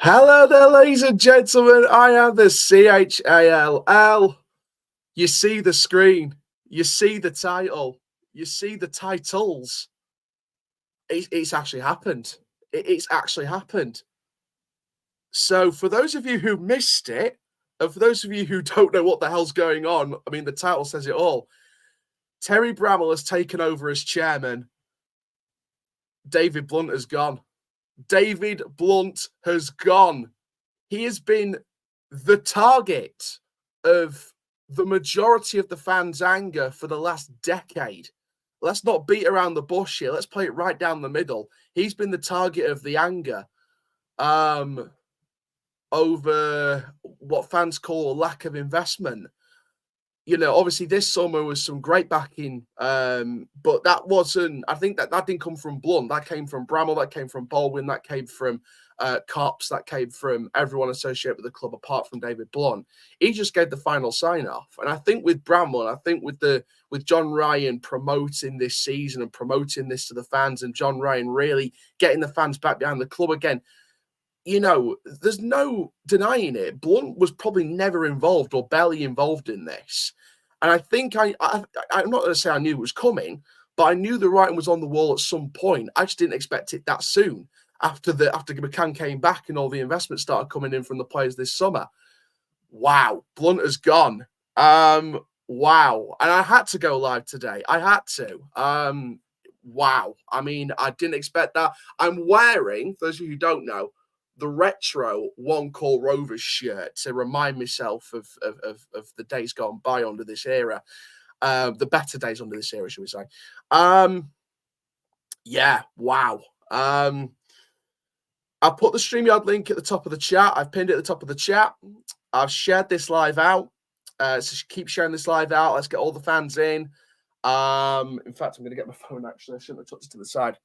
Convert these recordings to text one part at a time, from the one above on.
Hello there, ladies and gentlemen. I am the CHALL. You see the screen. You see the title. You see the titles. It's actually happened. It's actually happened. So for those of you who missed it, and for those of you who don't know what the hell's going on, I mean, the title says it all. Terry Bramall has taken over as chairman. David Blunt has gone. David Blunt has gone. He has been the target of the majority of the fans' anger for the last decade. Let's not beat around the bush here. Let's play it right down the middle. He's been the target of the anger over what fans call a lack of investment. You know, obviously this summer was some great backing, but that wasn't, I think that didn't come from Blunt. That came from Bramall, that came from Baldwin, that came from Cops, that came from everyone associated with the club apart from David Blunt. He just gave the final sign off. And I think with Bramall, I think with John Ryan promoting this season and promoting this to the fans, and John Ryan really getting the fans back behind the club again, you know, there's no denying it. Blunt was probably never involved or barely involved in this. And I think I'm not going to say I knew it was coming, but I knew the writing was on the wall at some point. I just didn't expect it that soon after McCann came back and all the investment started coming in from the players this summer. Wow, Blunt has gone. Wow. And I had to go live today. I had to. Wow. I mean, I didn't expect that. I'm wearing, for those of you who don't know, the retro One Call Rovers shirt to remind myself of the days gone by under this era, the better days under this era, should we say? Yeah, wow. I'll put the StreamYard link at the top of the chat. I've pinned it at the top of the chat. I've shared this live out. So keep sharing this live out. Let's get all the fans in. In fact, I'm going to get my phone, actually. I shouldn't have tucked it to the side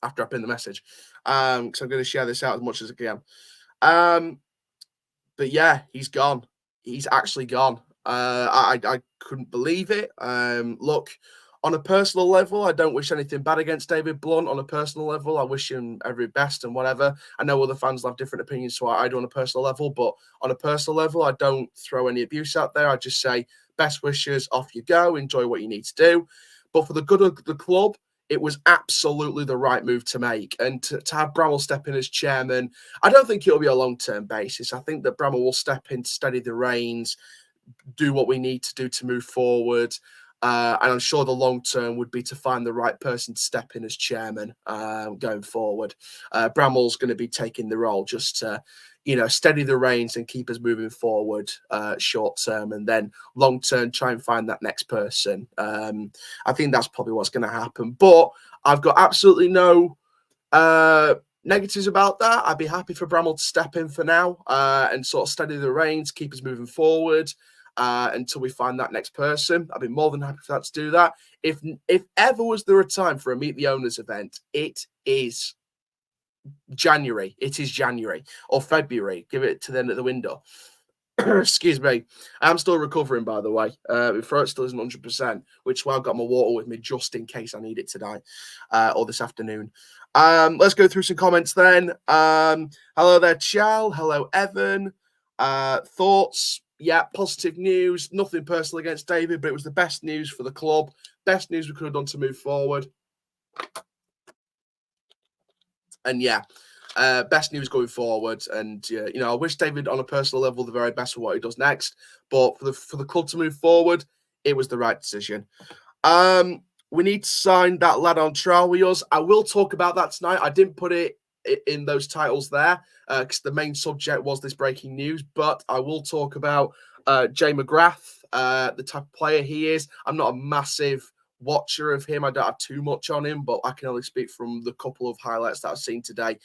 after I pin the message, because I'm going to share this out as much as I can. But yeah, he's gone. He's actually gone. I couldn't believe it. Look, on a personal level, I don't wish anything bad against David Blunt. On a personal level, I wish him every best and whatever. I know other fans have different opinions to what I do on a personal level, but on a personal level, I don't throw any abuse out there. I just say, best wishes, off you go, enjoy what you need to do. But for the good of the club, it was absolutely the right move to make. And to have Bramall step in as chairman, I don't think it'll be a long-term basis. I think that Bramall will step in to steady the reins, do what we need to do to move forward. And I'm sure the long term would be to find the right person to step in as chairman going forward. Bramall's going to be taking the role just to, steady the reins and keep us moving forward short term, and then long term try and find that next person. I think that's probably what's going to happen. But I've got absolutely no negatives about that. I'd be happy for Bramall to step in for now and sort of steady the reins, keep us moving forward. Until we find that next person. I'd be more than happy for that to do that. If ever was there a time for a Meet the Owners event, it is January. It is January or February. Give it to the end of the window. Excuse me. I'm still recovering, by the way. My throat still isn't 100%, which is why I've got my water with me just in case I need it tonight or this afternoon. Let's go through some comments then. Hello there, Chal. Hello, Evan. Thoughts? Yeah, positive news. Nothing personal against David, but it was the best news for the club. Best news we could have done to move forward. And yeah, best news going forward. And I wish David on a personal level the very best for what he does next. But for the club to move forward, it was the right decision. We need to sign that lad on trial with us. I will talk about that tonight. I didn't put it in those titles there because the main subject was this breaking news, but I will talk about Jay McGrath, the type of player he is. I'm not a massive watcher of him. I don't have too much on him, but I can only speak from the couple of highlights that I've seen today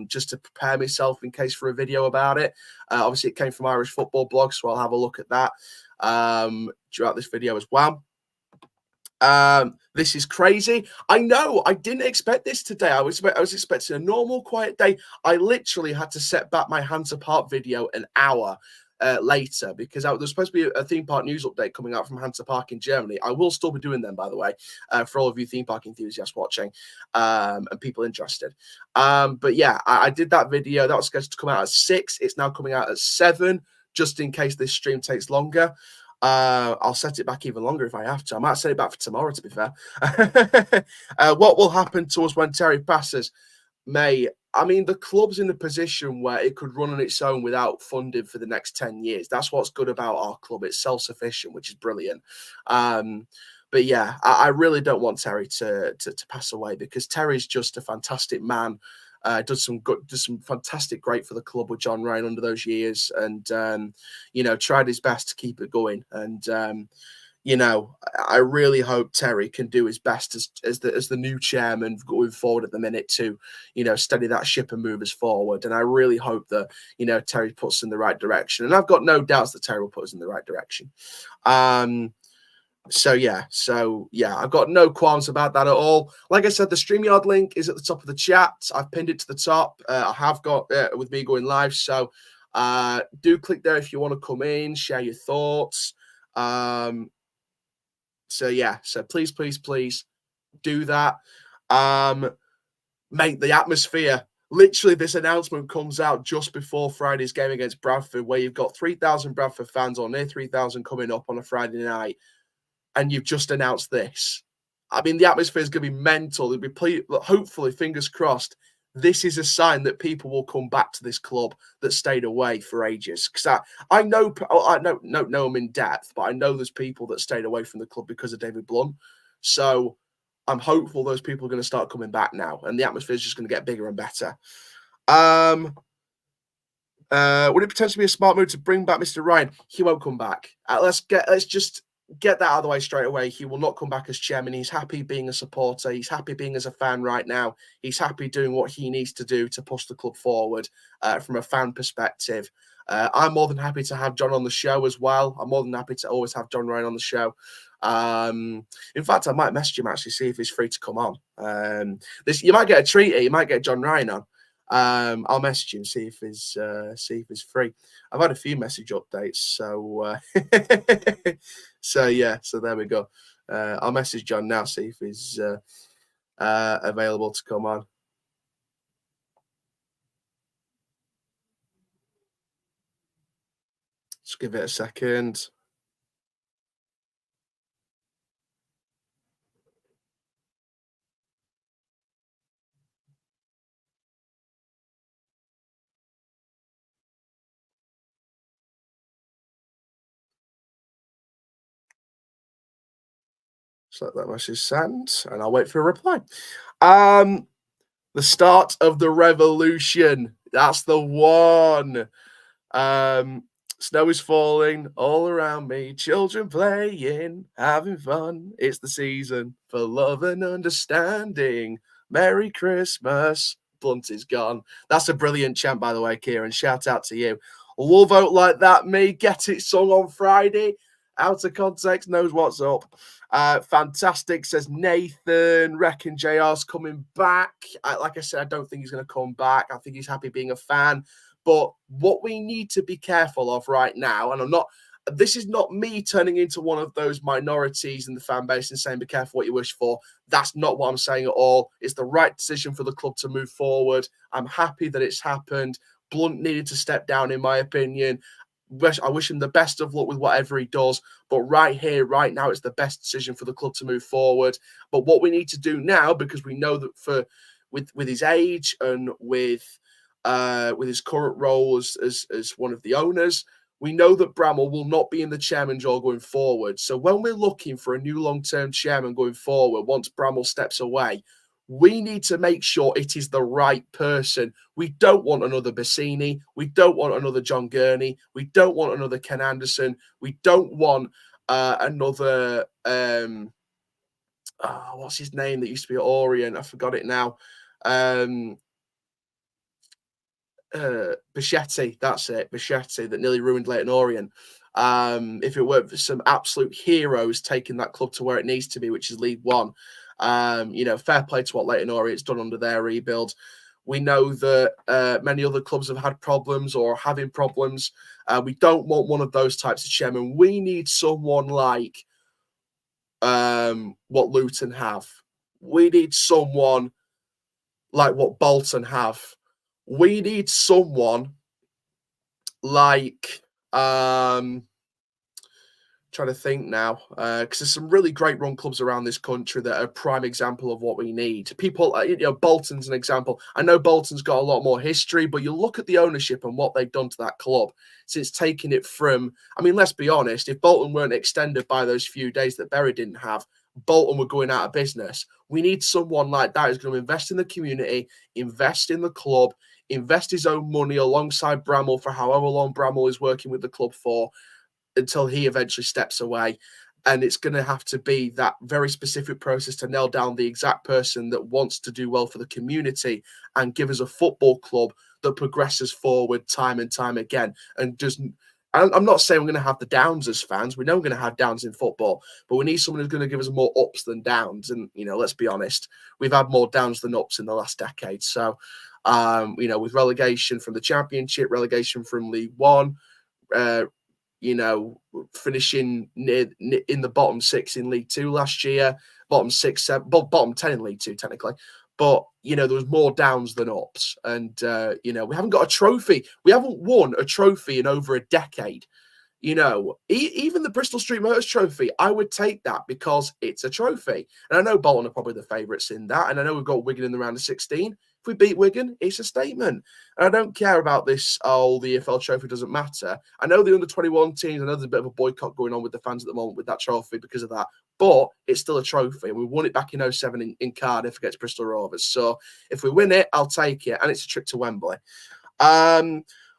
just to prepare myself in case for a video about it. Obviously, it came from Irish Football Blog, so I'll have a look at that throughout this video as well. This is crazy. I know. I didn't expect this today. I was expecting a normal, quiet day. I literally had to set back my hands apart video an hour. later, because there's supposed to be a theme park news update coming out from Hansa Park in Germany. I will still be doing them, by the way, for all of you theme park enthusiasts watching and people interested. But yeah, I did that video. That was scheduled to come out at 6. It's now coming out at 7, just in case this stream takes longer. I'll set it back even longer if I have to. I might set it back for tomorrow, to be fair. What will happen to us when Terry passes? Mate, I mean, the club's in a position where it could run on its own without funding for the next 10 years. That's what's good about our club. It's self-sufficient, which is brilliant. But yeah, I really don't want Terry to pass away, because Terry's just a fantastic man. Does some fantastic great for the club with John Ryan under those years, and you know, tried his best to keep it going. And you know, I really hope Terry can do his best as the new chairman going forward at the minute to, you know, steady that ship and move us forward. And I really hope that, you know, Terry puts us in the right direction. And I've got no doubts that Terry will put us in the right direction. So yeah, I've got no qualms about that at all. Like I said, the StreamYard link is at the top of the chat. I've pinned it to the top. I have got with me going live. So do click there if you want to come in, share your thoughts. So yeah, so please do that. Mate, the atmosphere. Literally, this announcement comes out just before Friday's game against Bradford, where you've got 3,000 Bradford fans, or near 3,000, coming up on a Friday night, and you've just announced this. I mean, the atmosphere is going to be mental. It'll be, hopefully, fingers crossed, this is a sign that people will come back to this club that stayed away for ages. Because I know them in depth, but I know there's people that stayed away from the club because of David Blunt. So I'm hopeful those people are going to start coming back now, and the atmosphere is just going to get bigger and better. Would it potentially be a smart move to bring back Mr. Ryan? He won't come back. Let's just get that out of the way straight away. He will not come back as chairman. He's happy being a supporter. He's happy being as a fan right now. He's happy doing what he needs to do to push the club forward from a fan perspective. I'm more than happy to have John on the show as well. I'm more than happy to always have John Ryan on the show. In fact, I might message him actually, see if he's free to come on. You might get a treat here. You might get John Ryan on. I'll message him, see if he's free. I've had a few message updates, so so yeah, so there we go. I'll message John now, see if he's available to come on. Just give it a second. Just let that message send, and I'll wait for a reply. The start of the revolution. That's the one. Snow is falling all around me. Children playing, having fun. It's the season for love and understanding. Merry Christmas. Blunt is gone. That's a brilliant chant, by the way, Kieran. Shout out to you. Love Out Like That, me. Get it sung on Friday. Out of context, knows what's up. Fantastic, says Nathan. Reckon JR's coming back. Like I said, I don't think he's going to come back. I think he's happy being a fan. But what we need to be careful of right now, and this is not me turning into one of those minorities in the fan base and saying, be careful what you wish for. That's not what I'm saying at all. It's the right decision for the club to move forward. I'm happy that it's happened. Blunt needed to step down, in my opinion. I wish him the best of luck with whatever he does. But right here, right now, it's the best decision for the club to move forward. But what we need to do now, because we know that with his age and with his current role as one of the owners, we know that Bramall will not be in the chairman's role going forward. So when we're looking for a new long-term chairman going forward, once Bramall steps away, we need to make sure it is the right person. We don't want another Bassini. We don't want another John Gurney. We don't want another Ken Anderson. We don't want another what's his name that used to be at Orient? I forgot it now. Bichetti, that's it. Bichetti, that nearly ruined Leyton Orient. If it weren't for some absolute heroes taking that club to where it needs to be, which is League One. Fair play to what Leyton Orient's done under their rebuild. We know that many other clubs have had problems or are having problems. We don't want one of those types of chairman. We need someone like what Luton have. We need someone like what Bolton have. We need someone like trying to think now, because there's some really great run clubs around this country that are a prime example of what we need. People, Bolton's an example. I know Bolton's got a lot more history, but you look at the ownership and what they've done to that club since taking it from. I mean, let's be honest. If Bolton weren't extended by those few days that Bury didn't have, Bolton were going out of business. We need someone like that who's going to invest in the community, invest in the club, invest his own money alongside Bramall for however long Bramall is working with the club for, until he eventually steps away. And it's going to have to be that very specific process to nail down the exact person that wants to do well for the community and give us a football club that progresses forward time and time again. And doesn't. I'm not saying we're going to have the downs as fans. We know we're going to have downs in football, but we need someone who's going to give us more ups than downs. And, let's be honest, we've had more downs than ups in the last decade. So, with relegation from the Championship, relegation from League One, finishing in the bottom 6 in League Two last year, bottom 6, 7, bottom 10 in League Two technically. But there was more downs than ups, and we haven't got a trophy. We haven't won a trophy in over a decade. Even the Bristol Street Motors Trophy, I would take that because it's a trophy. And I know Bolton are probably the favourites in that, and I know we've got Wigan in the round of 16. If we beat Wigan, it's a statement. And I don't care about this, the EFL trophy doesn't matter. I know the under-21 teams, I know there's a bit of a boycott going on with the fans at the moment with that trophy because of that, but it's still a trophy. And we won it back in 07 in Cardiff against Bristol Rovers. So if we win it, I'll take it. And it's a trip to Wembley.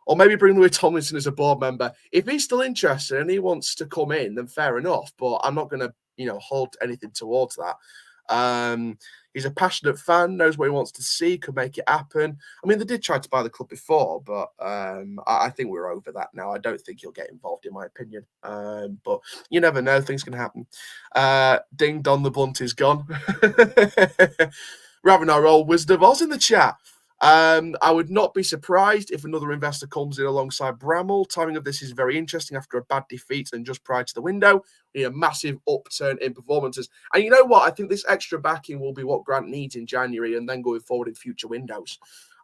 Or maybe bring Louis Tomlinson as a board member. If he's still interested and he wants to come in, then fair enough. But I'm not going to, hold anything towards that. He's a passionate fan, knows what he wants to see, could make it happen. I mean, they did try to buy the club before, but I think we're over that now. I don't think he'll get involved, in my opinion. But you never know; things can happen. Ding dong, the blunt is gone. We're having our old Wizard of Oz in the chat. I would not be surprised if another investor comes in alongside Bramall. Timing of this is very interesting after a bad defeat and just prior to the window. We need a massive upturn in performances. And you know what? I think this extra backing will be what Grant needs in January and then going forward in future windows.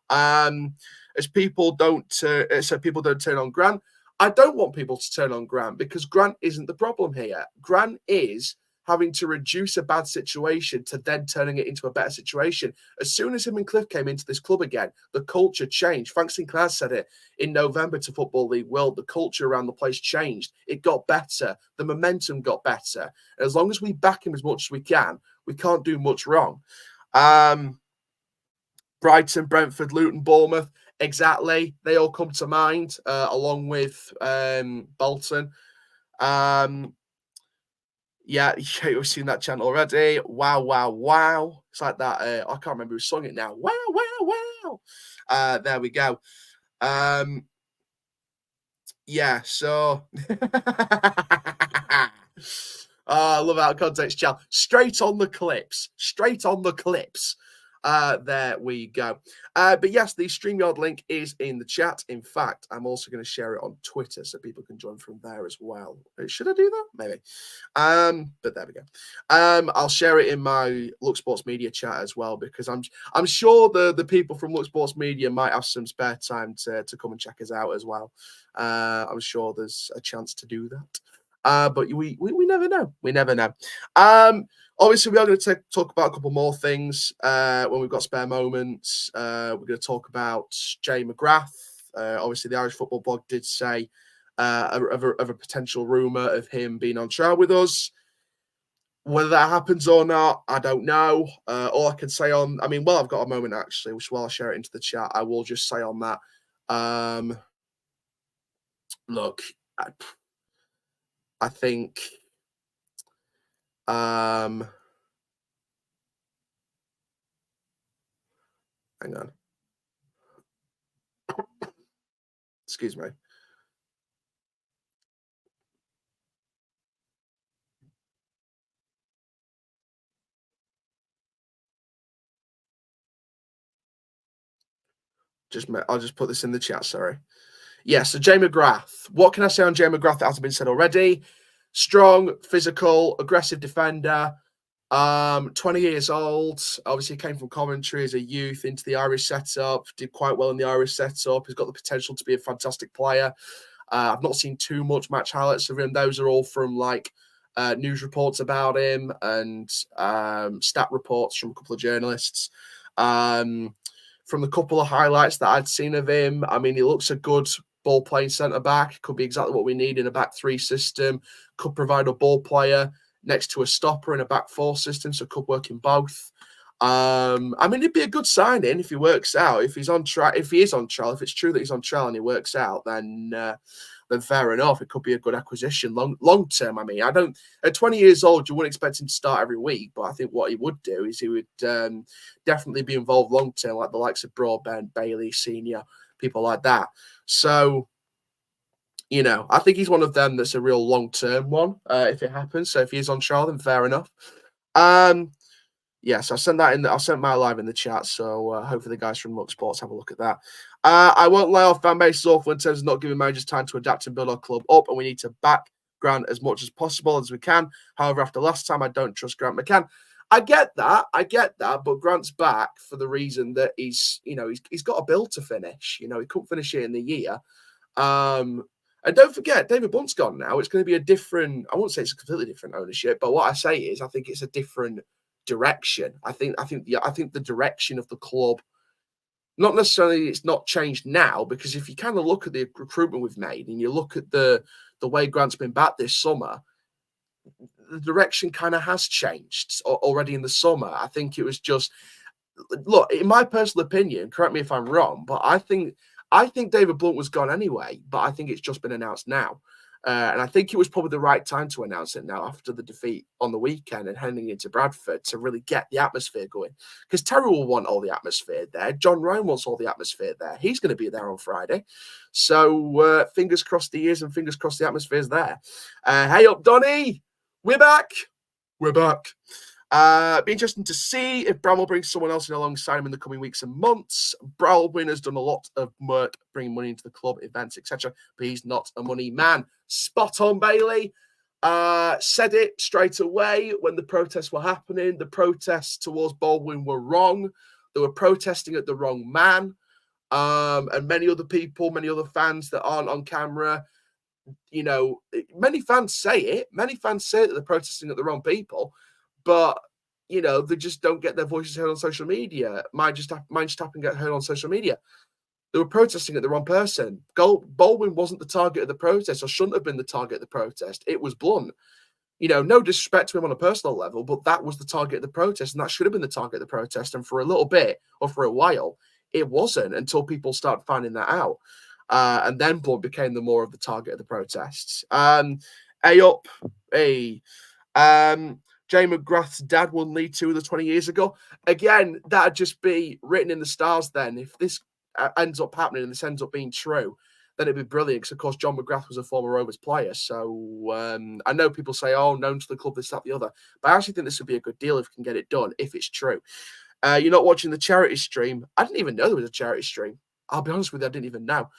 As people don't turn on Grant. I don't want people to turn on Grant because Grant isn't the problem here. Grant is having to reduce a bad situation to then turning it into a better situation. As soon as him and Cliff came into this club again, the culture changed. Frank Sinclair said it in November to Football League World. The culture around the place changed. It got better. The momentum got better. And as long as we back him as much as we can't do much wrong. Brighton, Brentford, Luton, Bournemouth, exactly. They all come to mind, along with Bolton. Yeah, we've seen that chant already. Wow, wow, wow. It's like that. I can't remember who sung it now. Wow, wow, wow. There we go. Yeah, so. I love out of context, Chal. Straight on the clips. Straight on the clips. There we go. But yes, the StreamYard link is in the chat. In fact, I'm also going to share it on Twitter so people can join from there as well. Should I do that? Maybe. But there we go. I'll share it in my Look Sports Media chat as well because I'm sure the people from Look Sports Media might have some spare time to come and check us out as well. I'm sure there's a chance to do that. But we never know. We never know. Obviously, we are going to talk about a couple more things when we've got spare moments. We're going to talk about Jay McGrath. Obviously, the Irish Football Blog did say of a potential rumour of him being on trial with us. Whether that happens or not, I don't know. All I can say I've got a moment actually, which while I share it into the chat, I will just say on that. Look, I think. Hang on. Excuse me. I'll just put this in the chat. Sorry. Yeah. So Jay McGrath. What can I say on Jay McGrath that hasn't been said already? Strong, physical, aggressive defender. 20 years old. Obviously, came from Coventry as a youth into the Irish setup. Did quite well in the Irish setup. He's got the potential to be a fantastic player. I've not seen too much match highlights of him. Those are all from like news reports about him and stat reports from a couple of journalists. From the couple of highlights that I'd seen of him, I mean, he looks a good ball playing centre back. Could be exactly what we need in a back three system. Could provide a ball player next to a stopper in a back four system, so could work in both. I mean, it'd be a good signing if he works out. If he's on track, if he is on trial, if it's true that he's on trial and he works out, then fair enough. It could be a good acquisition long term. I mean, I don't at 20 years old, you wouldn't expect him to start every week, but I think what he would do is he would definitely be involved long term, like the likes of Broadbent, Bailey, Senior, people like that. So, you know, I think he's one of them that's a real long-term one if it happens. So if he is on trial, then fair enough. Yes, I sent that in. I sent my live in the chat. So hopefully the guys from Muck Sports have a look at that. I won't lay off fan base awful in terms of not giving managers time to adapt and build our club up, and we need to back Grant as much as possible as we can. However, after last time, I don't trust Grant McCann. I get that, but Grant's back for the reason that he's got a bill to finish. You know, he couldn't finish it in the year. And don't forget, David Blunt's gone now. It's going to be a different, I won't say it's a completely different ownership, but what I say is I think it's a different direction. I think the direction of the club, not necessarily it's not changed now, because if you kind of look at the recruitment we've made and you look at the way Grant's been back this summer, the direction kind of has changed already in the summer. I think it was just, look, in my personal opinion, correct me if I'm wrong, but I think David Blunt was gone anyway, but I think it's just been announced now. And I think it was probably the right time to announce it now after the defeat on the weekend and heading into Bradford to really get the atmosphere going. Because Terry will want all the atmosphere there. John Ryan wants all the atmosphere there. He's going to be there on Friday. So fingers crossed the ears and fingers crossed the atmosphere's there. Hey up, Donny. We're back. We're back. Be interesting to see if Bramall brings someone else in alongside him in the coming weeks and months. Baldwin has done a lot of work bringing money into the club, events, etc., but he's not a money man. Spot on, Bailey. Said it straight away when the protests were happening. The protests towards Baldwin were wrong. They were protesting at the wrong man. And many other people, many other fans that aren't on camera, you know, many fans say it. Many fans say that they're protesting at the wrong people. But, you know, they just don't get their voices heard on social media. Mine just happened to get heard on social media. They were protesting at the wrong person. Baldwin wasn't the target of the protest, or shouldn't have been the target of the protest. It was Blunt. You know, no disrespect to him on a personal level, but that was the target of the protest, and that should have been the target of the protest. And for a little bit, or for a while, it wasn't until people started finding that out. And then Blunt became the more of the target of the protests. Jay McGrath's dad won League Two of the 20 years ago. Again, that'd just be written in the stars then. If this ends up happening and this ends up being true, then it'd be brilliant because, of course, John McGrath was a former Rovers player. So I know people say, oh, known to the club, this, that, the other. But I actually think this would be a good deal if we can get it done, if it's true. You're not watching the charity stream. I didn't even know there was a charity stream. I'll be honest with you, I didn't even know.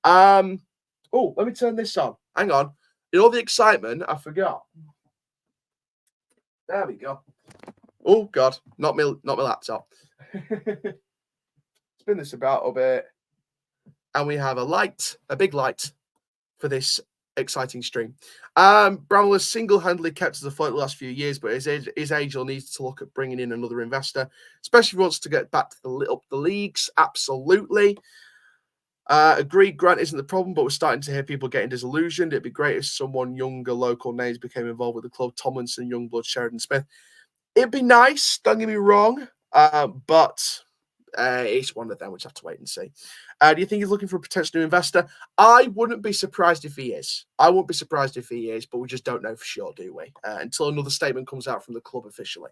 Oh, let me turn this on. Hang on. In all the excitement, I forgot. There we go. Oh God, not my laptop. Spin this about a bit, and we have a big light for this exciting stream. Bramall has single-handedly kept us afloat the last few years, but his age will need to look at bringing in another investor, especially if he wants to get back to the leagues. Absolutely. Agreed, Grant isn't the problem, but we're starting to hear people getting disillusioned. It'd be great if someone younger, local names became involved with the club. Tomlinson, Youngblood, Sheridan Smith. It'd be nice, don't get me wrong, but it's one of them. We'll just have to wait and see. Do you think he's looking for a potential new investor? I wouldn't be surprised if he is. I won't be surprised if he is, but we just don't know for sure, do we? Until another statement comes out from the club officially.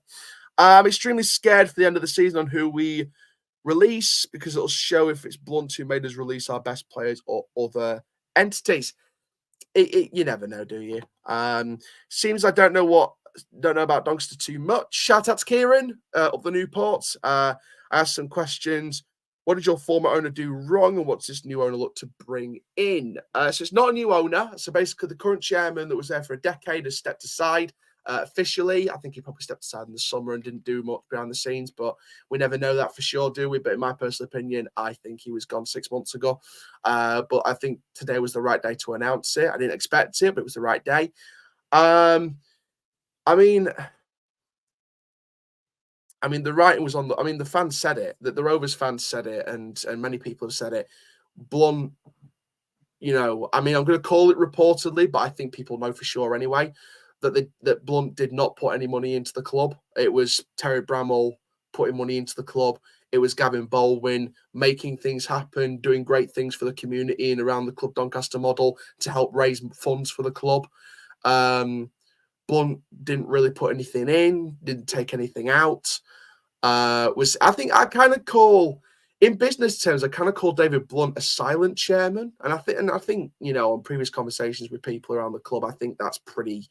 I'm extremely scared for the end of the season on who we release, because it'll show if it's Blunt who made us release our best players or other entities. You never know, do you? Seems I don't know about Doncaster too much. Shout out to Kieran of the Newport. I asked some questions. What did your former owner do wrong, and what's this new owner look to bring in? So it's not a new owner. So basically, the current chairman that was there for a decade has stepped aside. Officially, I think he probably stepped aside in the summer and didn't do much behind the scenes, but we never know that for sure, do we? But in my personal opinion, I think he was gone 6 months ago. But I think today was the right day to announce it. I didn't expect it, but it was the right day. I mean, the writing was on the. The fans said it. That the Rovers fans said it, and many people have said it. Blunt, I'm going to call it reportedly, but I think people know for sure anyway that Blunt did not put any money into the club. It was Terry Bramall putting money into the club. It was Gavin Baldwin making things happen, doing great things for the community and around the Club Doncaster model to help raise funds for the club. Blunt didn't really put anything in, didn't take anything out. In business terms, I kind of call David Blunt a silent chairman. And I think, on previous conversations with people around the club, I think that's pretty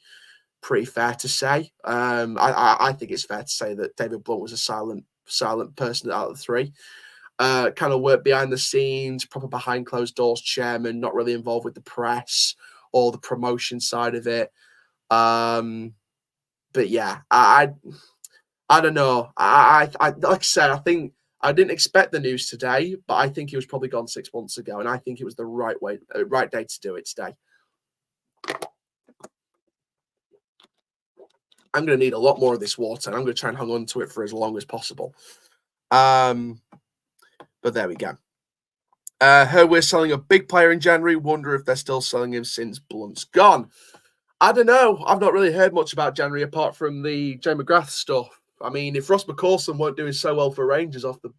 fair to say. I think it's fair to say that David Blunt was a silent person out of the three. Kind of worked behind the scenes, proper behind closed doors chairman, not really involved with the press or the promotion side of it. But yeah, I don't know. I like I said, I think I didn't expect the news today, but I think he was probably gone 6 months ago, and I think it was the right day to do it today. I'm going to need a lot more of this water, and I'm going to try and hang on to it for as long as possible. But there we go. Heard we're selling a big player in January. Wonder if they're still selling him since Blunt's gone. I don't know. I've not really heard much about January apart from the Jay McGrath stuff. If Ross McCaulson weren't doing so well for Rangers off the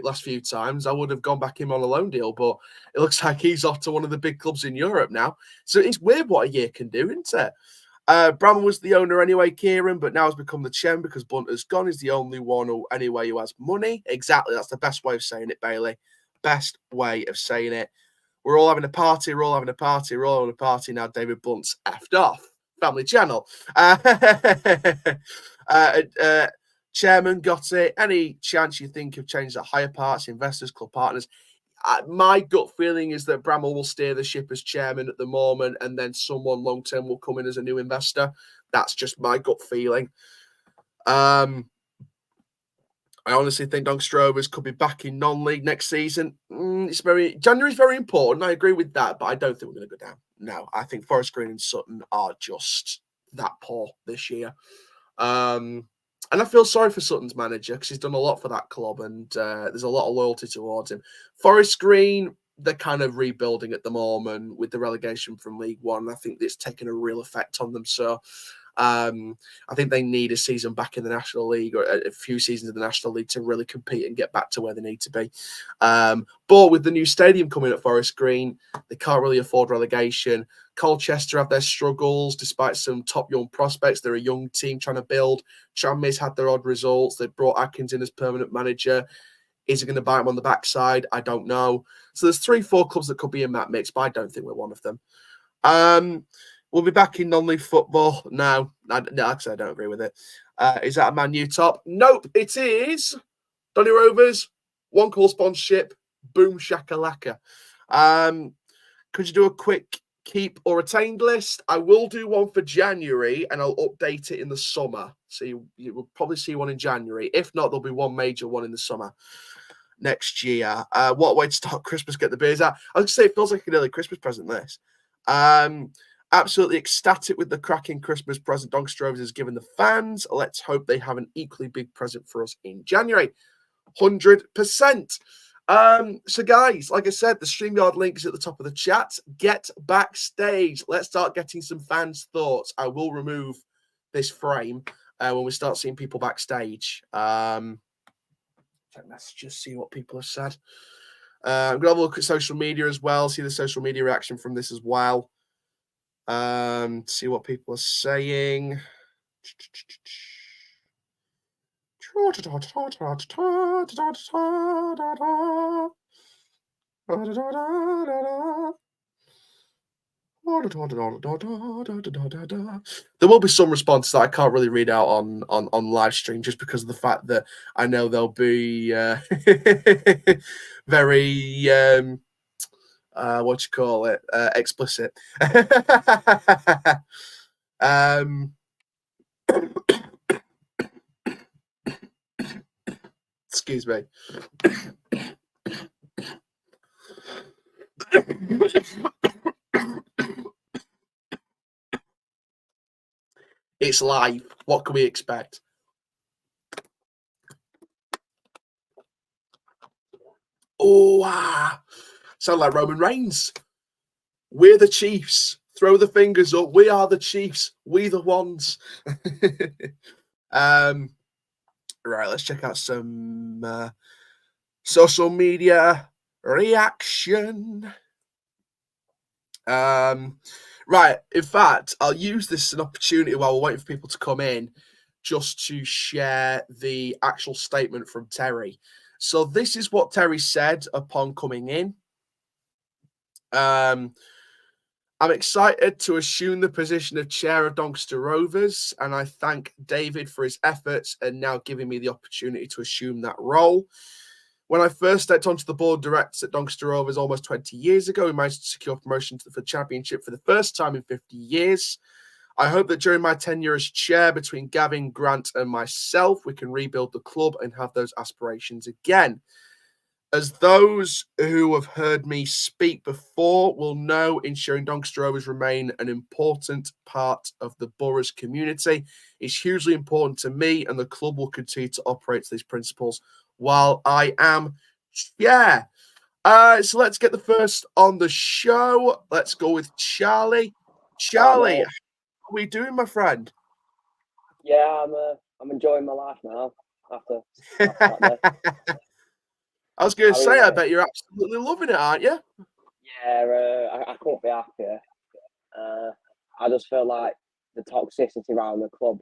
last few times, I would have gone back him on a loan deal. But it looks like he's off to one of the big clubs in Europe now. So it's weird what a year can do, isn't it? Bramall was the owner anyway, Kieran, but now has become the chairman because Blunt has gone. He's the only one who has money. Exactly. That's the best way of saying it, Bailey. Best way of saying it. We're all having a party. We're all having a party. We're all having a party now. David Blunt's effed off. Family Channel. Chairman got it. Any chance you think of changing the higher parts, investors, club partners? My gut feeling is that Bramall will steer the ship as chairman at the moment, and then someone long term will come in as a new investor. That's just my gut feeling. I honestly think Doncaster Rovers could be back in non-league next season. January's very important. I agree with that, but I don't think we're going to go down. No, I think Forest Green and Sutton are just that poor this year. And I feel sorry for Sutton's manager because he's done a lot for that club, and there's a lot of loyalty towards him. Forest Green, they're kind of rebuilding at the moment with the relegation from League One. I think it's taken a real effect on them. So I think they need a season back in the National League or a few seasons in the National League to really compete and get back to where they need to be. But with the new stadium coming at Forest Green, they can't really afford relegation. Colchester have their struggles despite some top young prospects. They're a young team trying to build. Tranmere's had their odd results. They brought Atkins in as permanent manager. Is it going to bite them on the backside? I don't know. So there's 3-4 clubs that could be in that mix, but I don't think we're one of them. We'll be back in non-league football. No, actually, I don't agree with it. Is that a Man U top? Nope, it is. Donny Rovers, one call sponsorship, boom shakalaka. Could you do a quick keep or retained list? I will do one for January, and I'll update it in the summer. So you will probably see one in January. If not, there'll be one major one in the summer next year. What a way to start Christmas, get the beers out. I was going to say, it feels like an early Christmas present, this. Absolutely ecstatic with the cracking Christmas present Doncaster Rovers has given the fans. Let's hope they have an equally big present for us in January. 100%. So guys, like I said, the StreamYard link is at the top of the chat. Get backstage. Let's start getting some fans' thoughts. I will remove this frame when we start seeing people backstage. Let's just see what people have said. I'm going to have a look at social media as well, see the social media reaction from this as well. See what people are saying. There will be some responses that I can't really read out on live stream just because of the fact that I know they'll be very what you call it, explicit. Excuse me. It's live. What can we expect? Oh, sound like Roman Reigns. We're the Chiefs. Throw the fingers up. We are the Chiefs. We the ones. Right, let's check out some social media reaction. Right, in fact, I'll use this as an opportunity while we're waiting for people to come in just to share the actual statement from Terry. So this is what Terry said upon coming in. I'm excited to assume the position of chair of Doncaster Rovers, and I thank David for his efforts and now giving me the opportunity to assume that role. When I first stepped onto the board of directors at Doncaster Rovers almost 20 years ago, we managed to secure promotion to the championship for the first time in 50 years. I hope that during my tenure as chair, between Gavin, Grant, and myself, we can rebuild the club and have those aspirations again. As those who have heard me speak before will know, ensuring Doncaster Rovers remain an important part of the borough's community is hugely important to me, and the club will continue to operate to these principles while I am chair. So let's get the first on the show. Let's go with Charlie. Charlie, how are we doing, my friend? Yeah, I'm enjoying my life now after Saturday. I was going to say, I bet you're absolutely loving it, aren't you? Yeah, I couldn't be happier. I just feel like the toxicity around the club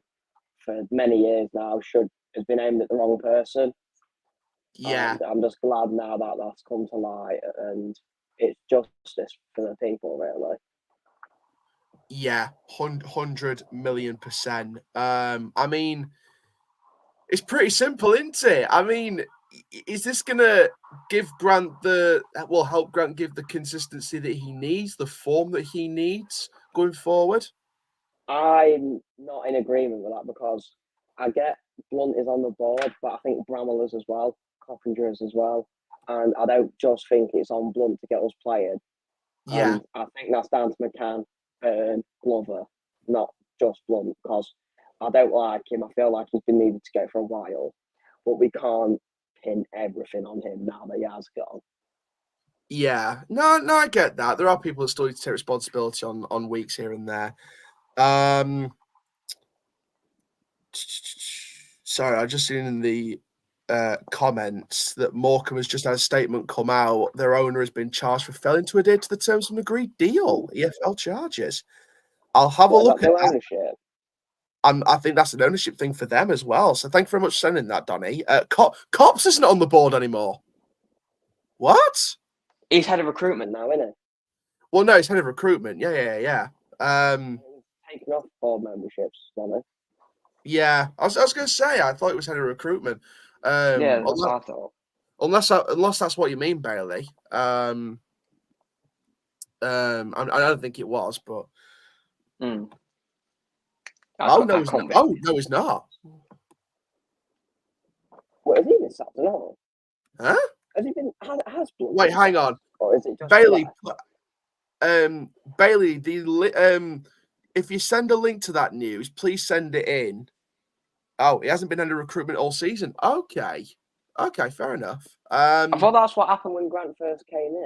for many years now has been aimed at the wrong person. Yeah. And I'm just glad now that that's come to light and it's justice for the people, really. Yeah, 100 million %. I mean, it's pretty simple, isn't it? I mean, is this going to give Grant help Grant give the consistency that he needs, the form that he needs going forward? I'm not in agreement with that because I get Blunt is on the board, but I think Bramall is as well, Coppinger is as well. And I don't just think it's on Blunt to get us playing. Yeah. And I think that's down to McCann and Glover, not just Blunt, because I don't like him. I feel like he's been needed to go for a while, but we can't pin everything on him now that he has gone. Yeah. No, I get that. There are people that still need to take responsibility on weeks here and there. Sorry, I just seen in the comments that Morecambe has just had a statement come out. Their owner has been charged for failing to adhere to the terms of an agreed deal. EFL charges. I'll have a look at that. Ownership? I think that's an ownership thing for them as well. So thank you very much for sending that, Donny. Cops isn't on the board anymore. What? He's head of recruitment now, isn't he? Well, no, he's head of recruitment. Yeah. Taking off board memberships, Donny. Yeah, I was going to say, I thought it was head of recruitment. Yeah, that's what I thought. Unless that's what you mean, Bailey. I don't think it was, but. Oh no, he's not. Oh no, he's not. What has he been sacked or not? Huh? Has he been? Has Blunt? Wait, hang on. Or is it just Bailey? Bailey, if you send a link to that news, please send it in. Oh, he hasn't been under recruitment all season. Okay, fair enough. I thought that's what happened when Grant first came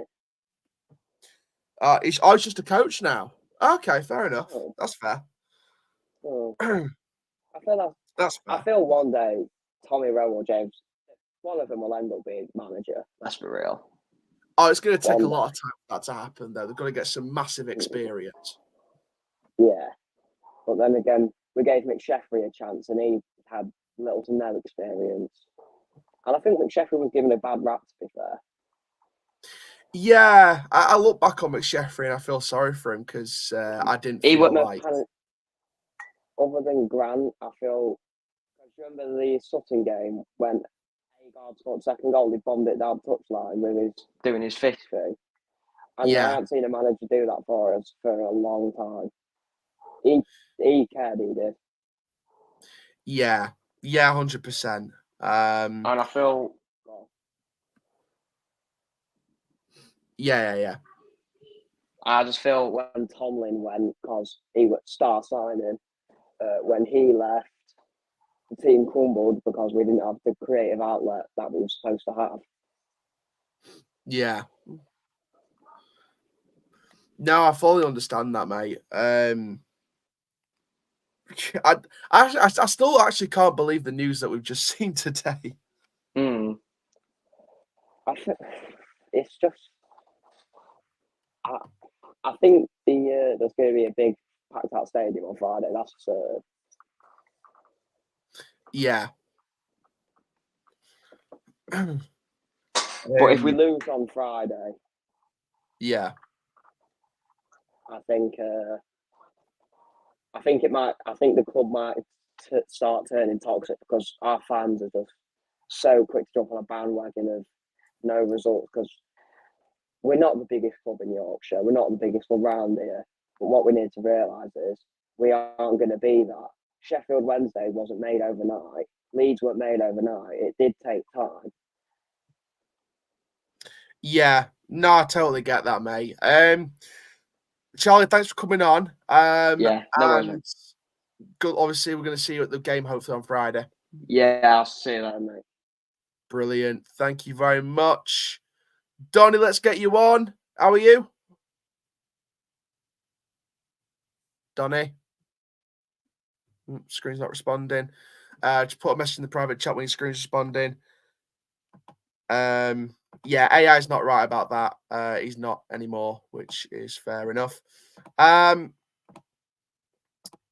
in. He's just a coach now. Okay, fair enough. Oh. That's fair. Oh. I feel that's fair. I feel one day Tommy Rowe or James, one of them will end up being manager. Let's be real. Oh, it's going to take a lot of time for that to happen, though. They've got to get some massive experience. Yeah. But then again, we gave McSheffrey a chance and he had little to no experience. And I think McSheffrey was given a bad rap, to be fair. Yeah, I look back on McSheffrey and I feel sorry for him because I didn't He feel wouldn't like. have panicked. Other than Grant, I feel. Remember the Sutton game when Agard scored second goal? He bombed it down touchline with doing his fist thing. And I haven't seen a manager do that for us for a long time. He cared, he did. Yeah, 100%. And I feel. Yeah. I just feel when Tomlin went, because he was star signing, when he left, the team crumbled because we didn't have the creative outlet that we were supposed to have. Yeah. No, I fully understand that, mate. I still actually can't believe the news that we've just seen today. I think it's just. I think there's going to be a big packed out stadium on Friday. That's for certain. Yeah. But if we lose on Friday, yeah, I think it might. I think the club might start turning toxic because our fans are just so quick to jump on a bandwagon of no results. Because we're not the biggest club in Yorkshire. We're not the biggest club around here. But what we need to realise is we aren't going to be that. Sheffield Wednesday wasn't made overnight. Leeds weren't made overnight. It did take time. Yeah, no, I totally get that, mate. Charlie, thanks for coming on. Yeah, no worries. Good, obviously, we're going to see you at the game hopefully on Friday. Yeah, I'll see you then, mate. Brilliant. Thank you very much. Donny, let's get you on. How are you? Donny? Screen's not responding. Just put a message in the private chat when your screen's responding. Yeah, AI's not right about that. He's not anymore, which is fair enough.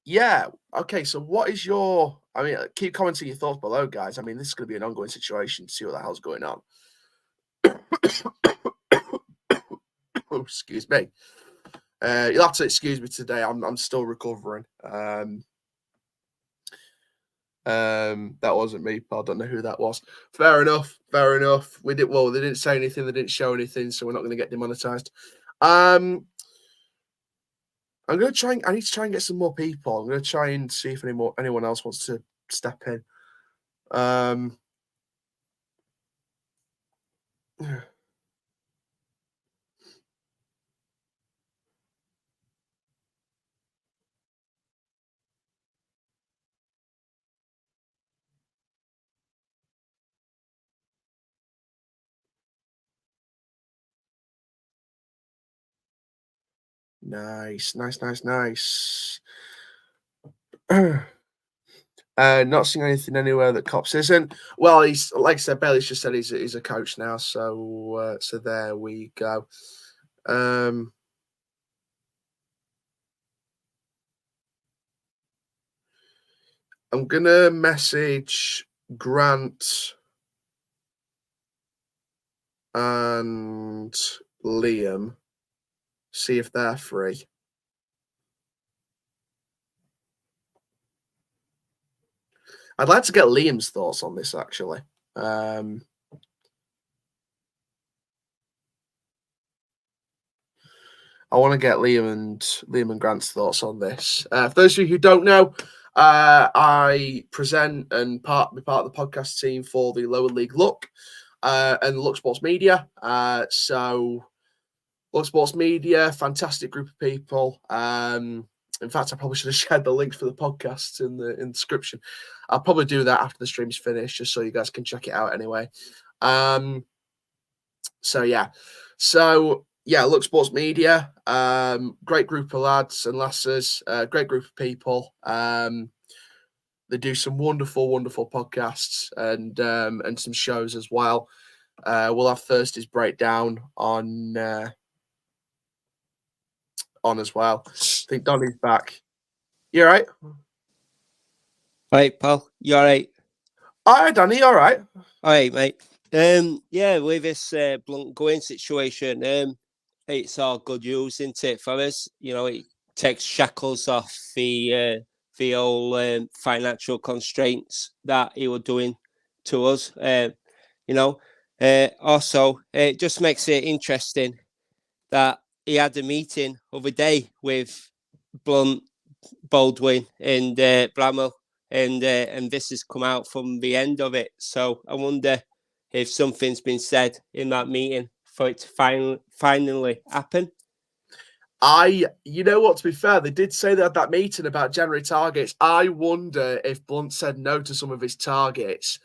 Yeah. Okay. So, what is your? I mean, keep commenting your thoughts below, guys. I mean, this is going to be an ongoing situation to see what the hell's going on. Oh, excuse me. You'll have to excuse me today. I'm still recovering. That wasn't me. I don't know who that was. Fair enough. They didn't say anything. They didn't show anything, so we're not going to get demonetized. I'm going to try. I need to try and get some more people. I'm going to try and see if anyone else wants to step in. Nice. Not seeing anything anywhere that Cops isn't. Well, he's like I said, Bailey's just said he's a coach now, so there we go. I'm gonna message Grant and Liam, see if they're free. I'd like to get Liam's thoughts on this, actually. I want to get Liam and Grant's thoughts on this. For those of you who don't know, I present and be part of the podcast team for the Lower League Look and Look Sports Media. So Look Sports Media, fantastic group of people. In fact, I probably should have shared the links for the podcast in the description. I'll probably do that after the stream's finished, just so you guys can check it out anyway. So yeah, Look Sports Media, great group of lads and lasses, great group of people. They do some wonderful podcasts and some shows as well. We'll have Thursday's breakdown on as well. I think Donny's back. You all right? Right, pal. You all right? All right, Donny. You all right? All right, mate. Yeah, with this Blunt going situation, it's all good news, isn't it, for us? You know, it takes shackles off the old financial constraints that he was doing to us. You know, also it just makes it interesting that he had a meeting other day with Blunt, Baldwin, and Bramall, and this has come out from the end of it. So I wonder if something's been said in that meeting for it to finally happen. You know what, to be fair, they did say they had that meeting about January targets. I wonder if Blunt said no to some of his targets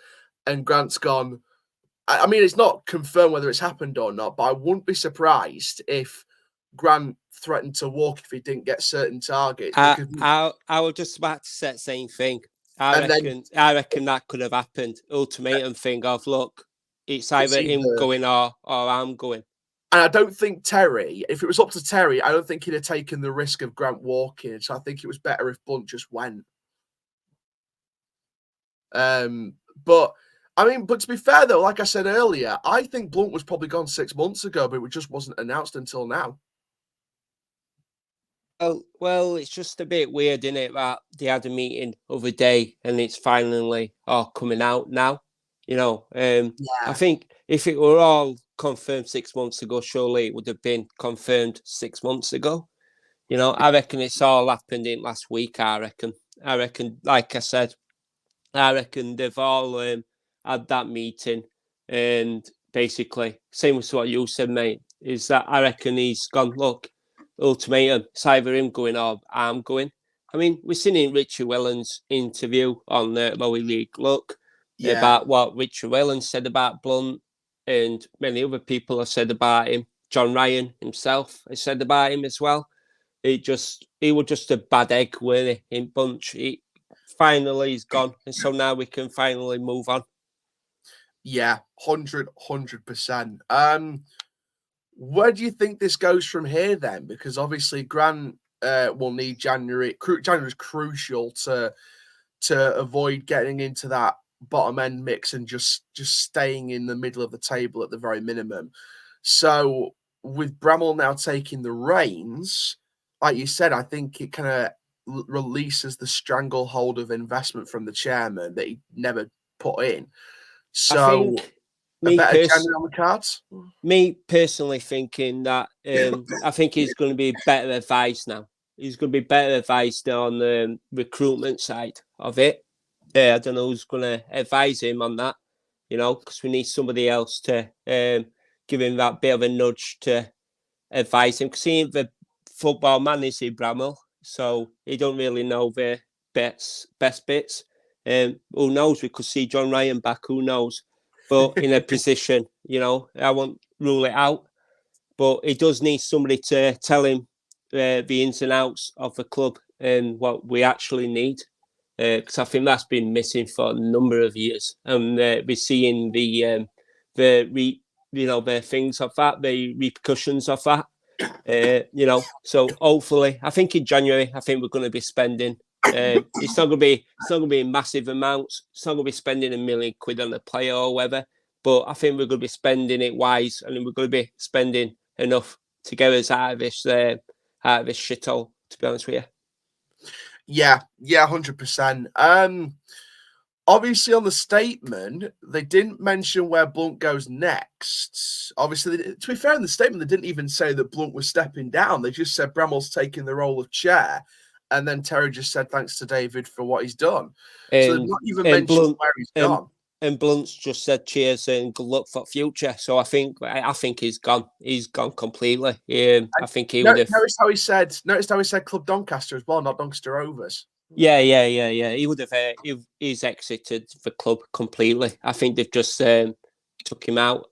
and Grant's gone. I mean, it's not confirmed whether it's happened or not, but I wouldn't be surprised if Grant threatened to walk if he didn't get certain targets. Because I was just about to say the same thing. I reckon that could have happened. Ultimatum thing of, look, it's either him going or I'm going. And I don't think Terry, if it was up to Terry, I don't think he'd have taken the risk of Grant walking. So I think it was better if Blunt just went. But I mean, but to be fair though, like I said earlier, I think Blunt was probably gone 6 months ago, but it just wasn't announced until now. Well, it's just a bit weird, isn't it, that they had a meeting other day and it's finally all coming out now. You know, I think if it were all confirmed 6 months ago, surely it would have been confirmed 6 months ago. You know, I reckon it's all happened in last week. I reckon, like I said, I reckon they've all had that meeting, and basically, same as what you said, mate, is that I reckon he's gone, look, ultimatum, it's either him going or I'm going. I mean, we've seen in Richie Wellens' interview on the Lower League Look about what Richie Wellens said about Blunt, and many other people have said about him. John Ryan himself has said about him as well. He was just a bad egg, weren't he, in bunch. Finally he's gone, and so now we can finally move on. Yeah, 100%. Where do you think this goes from here then? Because obviously Grant will need January. January is crucial to avoid getting into that bottom end mix and just staying in the middle of the table at the very minimum. So with Bramall now taking the reins, like you said, I think it kind of releases the stranglehold of investment from the chairman that he never put in. So a better January on the cards? Me personally thinking that I think he's going to be better advised now. He's going to be better advised on the recruitment side of it. I don't know who's going to advise him on that, you know, because we need somebody else to give him that bit of a nudge to advise him. Because he ain't the football man, is he, Bramall? So he don't really know the best bits. Who knows? We could see John Ryan back. Who knows? But in a position, you know, I won't rule it out. But he does need somebody to tell him the ins and outs of the club and what we actually need. Because I think that's been missing for a number of years, and we're seeing the things of that, the repercussions of that. You know, so hopefully, I think in January, I think we're going to be spending. It's not going to be massive amounts. It's not going to be spending £1 million on a player or whatever. But I think we're going to be spending it wise, and we're going to be spending enough to get us out of this shithole. To be honest with you. Yeah, 100%. Obviously, on the statement, they didn't mention where Blunt goes next. Obviously, to be fair, in the statement, they didn't even say that Blunt was stepping down. They just said Bramall's taking the role of chair. And then Terry just said thanks to David for what he's done. So they've not even mentioned where he's gone. And Blunt's just said cheers and good luck for the future. So I think he's gone. He's gone completely. I think he would have. Notice how he said Club Doncaster as well, not Doncaster Rovers. Yeah. He would have. He's exited the club completely. I think they've just took him out.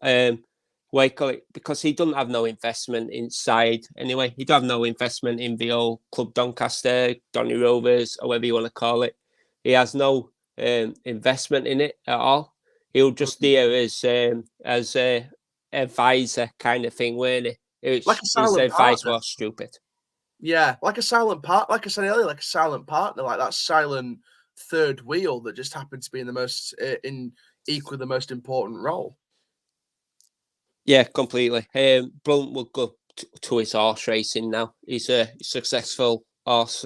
Because he doesn't have no investment inside anyway. He don't have no investment in the old Club Doncaster, Donny Rovers, or whatever you want to call it. He has no investment in it at all. He'll just there as a advisor kind of thing, weren't he? Like a silent his advice partner. was stupid. Yeah, like a silent part. Like I said earlier, like a silent partner, like that silent third wheel that just happened to be in the most equally the most important role. Yeah, completely. Blunt will go to his horse racing now. He's a successful horse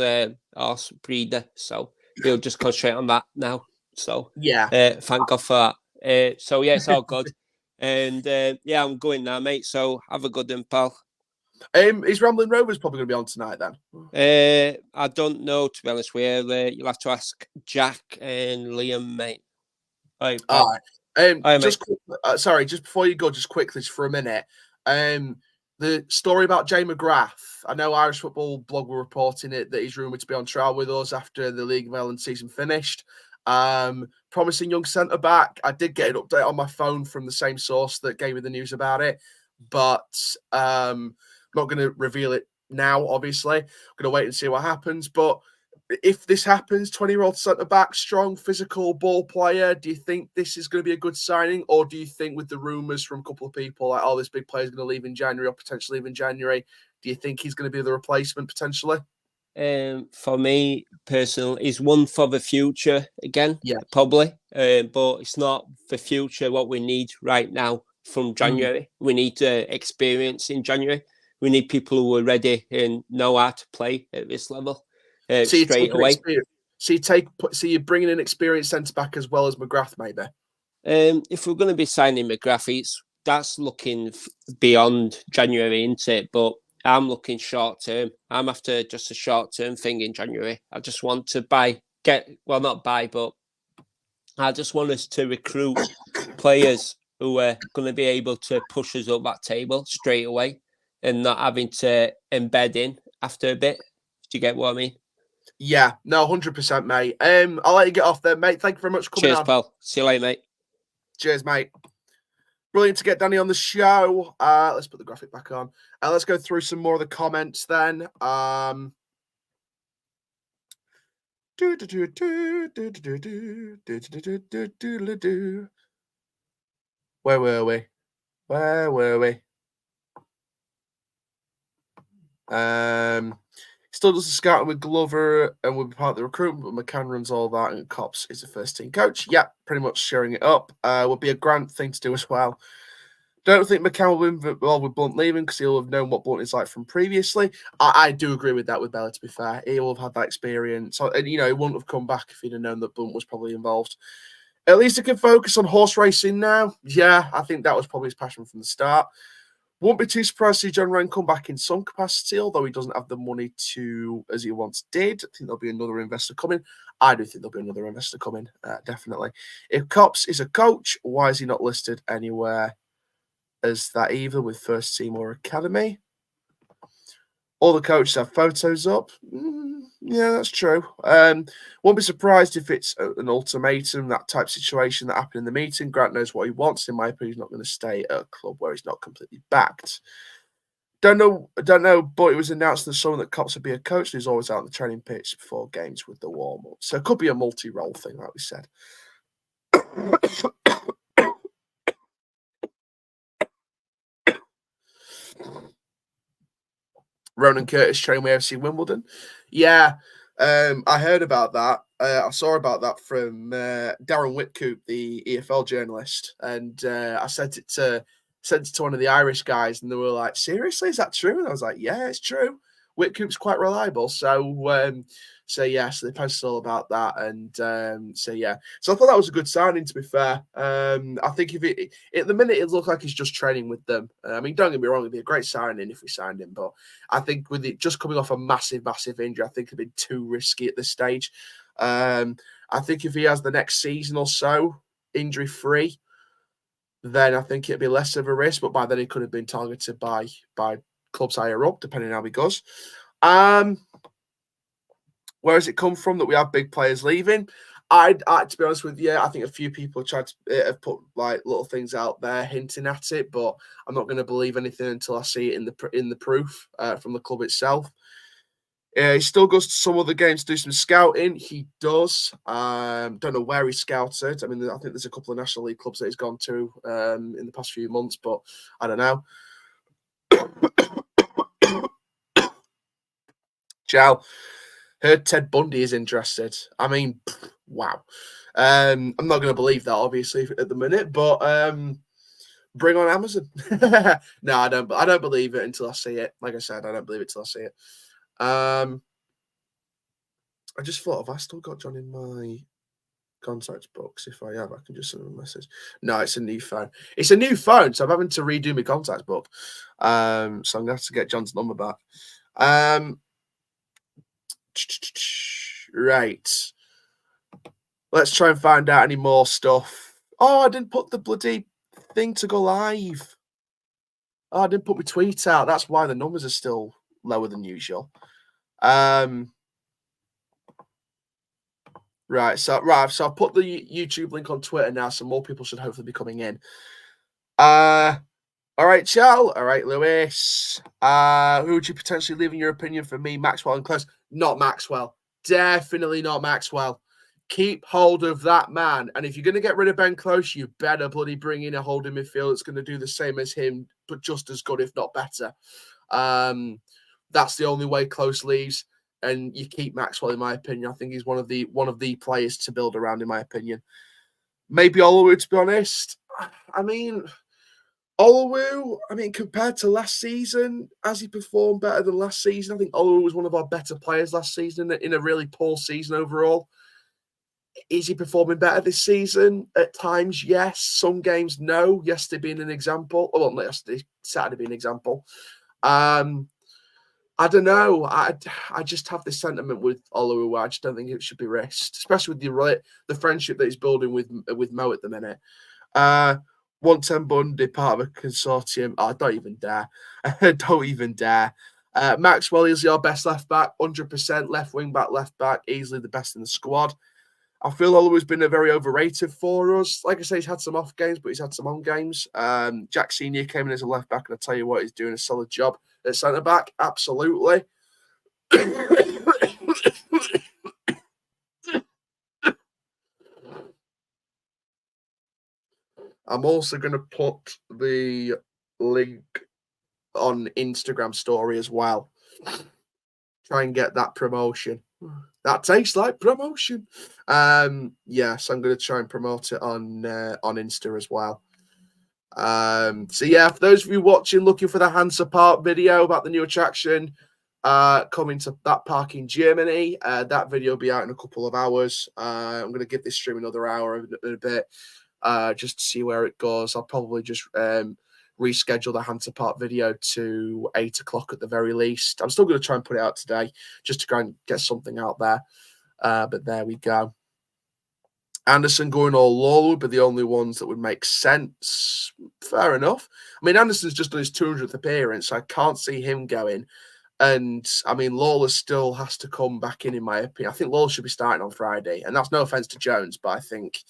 breeder, so he'll just concentrate on that now. So Yeah. thank God for that. So yeah, it's all good. And yeah, I'm going now, mate. So have a good one, pal. Is Rambling Rovers probably going to be on tonight then? I don't know, to be honest with you. You'll have to ask Jack and Liam, mate. Right, pal. All right. All right, just sorry, just before you go, just quickly for a minute. The story about Jay McGrath. I know Irish Football Blog were reporting it that he's rumoured to be on trial with us after the League of Ireland season finished. Promising young centre back. I did get an update on my phone from the same source that gave me the news about it, but I'm not going to reveal it now. Obviously, I'm going to wait and see what happens. But if this happens, 20-year-old centre back, strong, physical ball player, do you think this is going to be a good signing? Or do you think with the rumours from a couple of people like, oh, this big player is going to leave in January or potentially leave in January, do you think he's going to be the replacement potentially? For me, personally, is one for the future again, yeah, probably. But it's not the future what we need right now from January. We need experience in January. We need people who are ready and know how to play at this level straight away. So you're bringing an experienced centre back as well as McGrath, maybe. If we're going to be signing McGrath, that's looking beyond January, isn't it? But I'm looking short term. I'm after just a short term thing in January. I just want to not buy, but I just want us to recruit players who are going to be able to push us up that table straight away and not having to embed in after a bit. Do you get what I mean? Yeah, no, 100%, mate. I'll let you get off there, mate. Thank you very much for coming on. Cheers, pal. See you later, mate. Cheers, mate. Brilliant to get Danny on the show. Let's put the graphic back on. Let's go through some more of the comments then. Where were we? Still does the scouting with Glover and will be part of the recruitment, but McCann runs all that, and Cops is the first team coach. Yeah, pretty much sharing it up. Would be a grand thing to do as well. Don't think McCann will win well with Blunt leaving because he'll have known what Blunt is like from previously. I do agree with that with Bella, to be fair. He will have had that experience. And, he wouldn't have come back if he'd have known that Blunt was probably involved. At least he can focus on horse racing now. Yeah, I think that was probably his passion from the start. Won't be too surprised to see John Wren come back in some capacity, although he doesn't have the money to, as he once did. I think there'll be another investor coming. I do think there'll be another investor coming, definitely. If Cops is a coach, why is he not listed anywhere as that either with first team or academy? All the coaches have photos up. Yeah, that's true. Won't be surprised if it's an ultimatum, that type of situation that happened in the meeting. Grant knows what he wants. In my opinion, he's not going to stay at a club where he's not completely backed. Don't know, but it was announced in the summer that Cops would be a coach. He's always out on the training pitch before games with the warm-up. So it could be a multi-role thing, like we said. Ronan Curtis training with FC Wimbledon. Yeah, I heard about that. I saw about that from Darren Whitcoop, the EFL journalist, and I sent it to one of the Irish guys, and they were like, "Seriously, is that true?" And I was like, "Yeah, it's true. Whitcoop's quite reliable." So they posted all about that, and so I thought that was a good signing. To be fair, I think if it at the minute it looked like he's just training with them. I mean, don't get me wrong, it'd be a great signing if we signed him, but I think with it just coming off a massive injury, I think it'd be too risky at this stage. I think if he has the next season or so injury free, then I think it'd be less of a risk. But by then, he could have been targeted by clubs higher up, depending on how he goes. Where has it come from that we have big players leaving? I to be honest with you, I think a few people have put like little things out there hinting at it, but I'm not going to believe anything until I see it in the proof from the club itself. He still goes to some other games to do some scouting. He does. Don't know where he scouted. I mean, I think there's a couple of National League clubs that he's gone to in the past few months, but I don't know. Ciao. Heard Ted Bundy is interested. I mean, wow. I'm not going to believe that, obviously, at the minute, but bring on Amazon. No, I don't believe it until I see it. Like I said, I don't believe it till I see it. I just thought, have I still got John in my contacts books? If I have, I can just send him a message. No, it's a new phone. It's a new phone, so I'm having to redo my contacts book. So I'm gonna have to get John's number back. Right. Let's try and find out any more stuff. Oh, I didn't put the bloody thing to go live. Oh, I didn't put my tweet out. That's why the numbers are still lower than usual. Right, so I've put the YouTube link on Twitter now, so more people should hopefully be coming in. All right, Chal. All right, Lewis. Who would you potentially leave in your opinion for me, Maxwell and Close? Not Maxwell. Definitely not Maxwell. Keep hold of that man. And if you're going to get rid of Ben Close, you better bloody bring in a holding midfield that's going to do the same as him, but just as good, if not better. That's the only way Close leaves. And you keep Maxwell, in my opinion. I think he's one of the players to build around, in my opinion. Maybe Olowu, to be honest. I mean, Olowu, compared to last season, has he performed better than last season? I think Olowu was one of our better players last season in a really poor season overall. Is he performing better this season? At times, yes. Some games, no. Yesterday being an example. Well, not yesterday, Saturday being an example. I don't know. I just have this sentiment with Olowu. I just don't think it should be risked, especially with the friendship that he's building with Mo at the minute. 110 Bundy, part of a consortium. Oh, don't even dare. Don't even dare. Maxwell is our best left back, 100% left wing back, left back, easily the best in the squad. I feel Olowo's been a very overrated for us. Like I say, he's had some off games, but he's had some on games. Jack Senior came in as a left back, and I tell you what, he's doing a solid job at centre back. Absolutely. I'm also going to put the link on Instagram story as well. Try and get that promotion. That tastes like promotion. Yes, I'm going to try and promote it on Insta as well. So yeah, for those of you watching, looking for the Hansa Park video about the new attraction coming to that park in Germany, that video will be out in a couple of hours. I'm going to give this stream another hour in a bit, just to see where it goes. I'll probably just reschedule the Hansa Park video to 8 o'clock at the very least. I'm still going to try and put it out today, just to try and get something out there. But there we go. Anderson going all low, but the only ones that would make sense. Fair enough. Anderson's just done his 200th appearance, so I can't see him going. And, Lawler still has to come back in my opinion. I think Lawler should be starting on Friday. And that's no offense to Jones, but I think,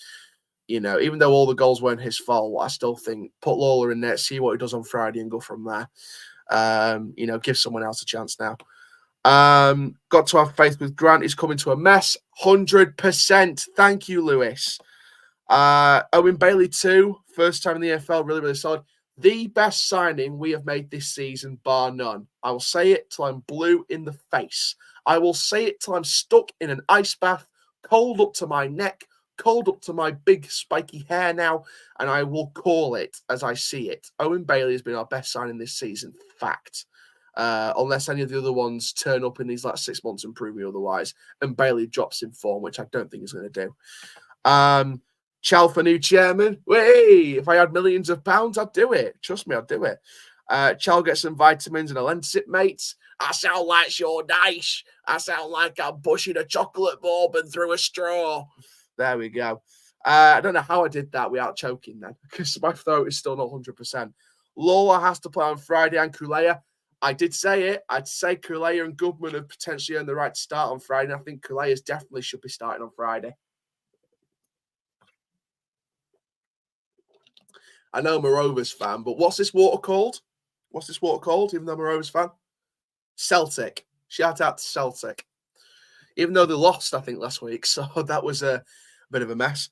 even though all the goals weren't his fault, I still think put Lawler in there, see what he does on Friday and go from there. Give someone else a chance now. Got to have faith with Grant. He's coming to a mess. 100%. Thank you, Lewis. Owen Bailey too. First time in the NFL. Really, really solid. The best signing we have made this season, bar none. I will say it till I'm blue in the face. I will say it till I'm stuck in an ice bath, cold up to my neck, cold up to my big spiky hair now, and I will call it as I see it. Owen Bailey has been our best signing this season. Fact. Unless any of the other ones turn up in these last 6 months and prove me otherwise, and Bailey drops in form, which I don't think he's going to do. Chal for new chairman. Hey, if I had millions of pounds, I'd do it. Trust me, I'd do it. Chal gets some vitamins and a Lensit, mates. I sound like Sean Dyche. I sound like I'm pushing a chocolate bourbon through a straw. There we go. I don't know how I did that without choking then, because my throat is still not 100%. Lola has to play on Friday and Kulea. I did say it. I'd say Kulea and Goodman have potentially earned the right to start on Friday. And I think Kulea's definitely should be starting on Friday. I know I'm a Rovers fan, but what's this water called? What's this water called, even though I'm a Rovers fan? Celtic. Shout out to Celtic. Even though they lost, I think, last week. So that was a bit of a mess.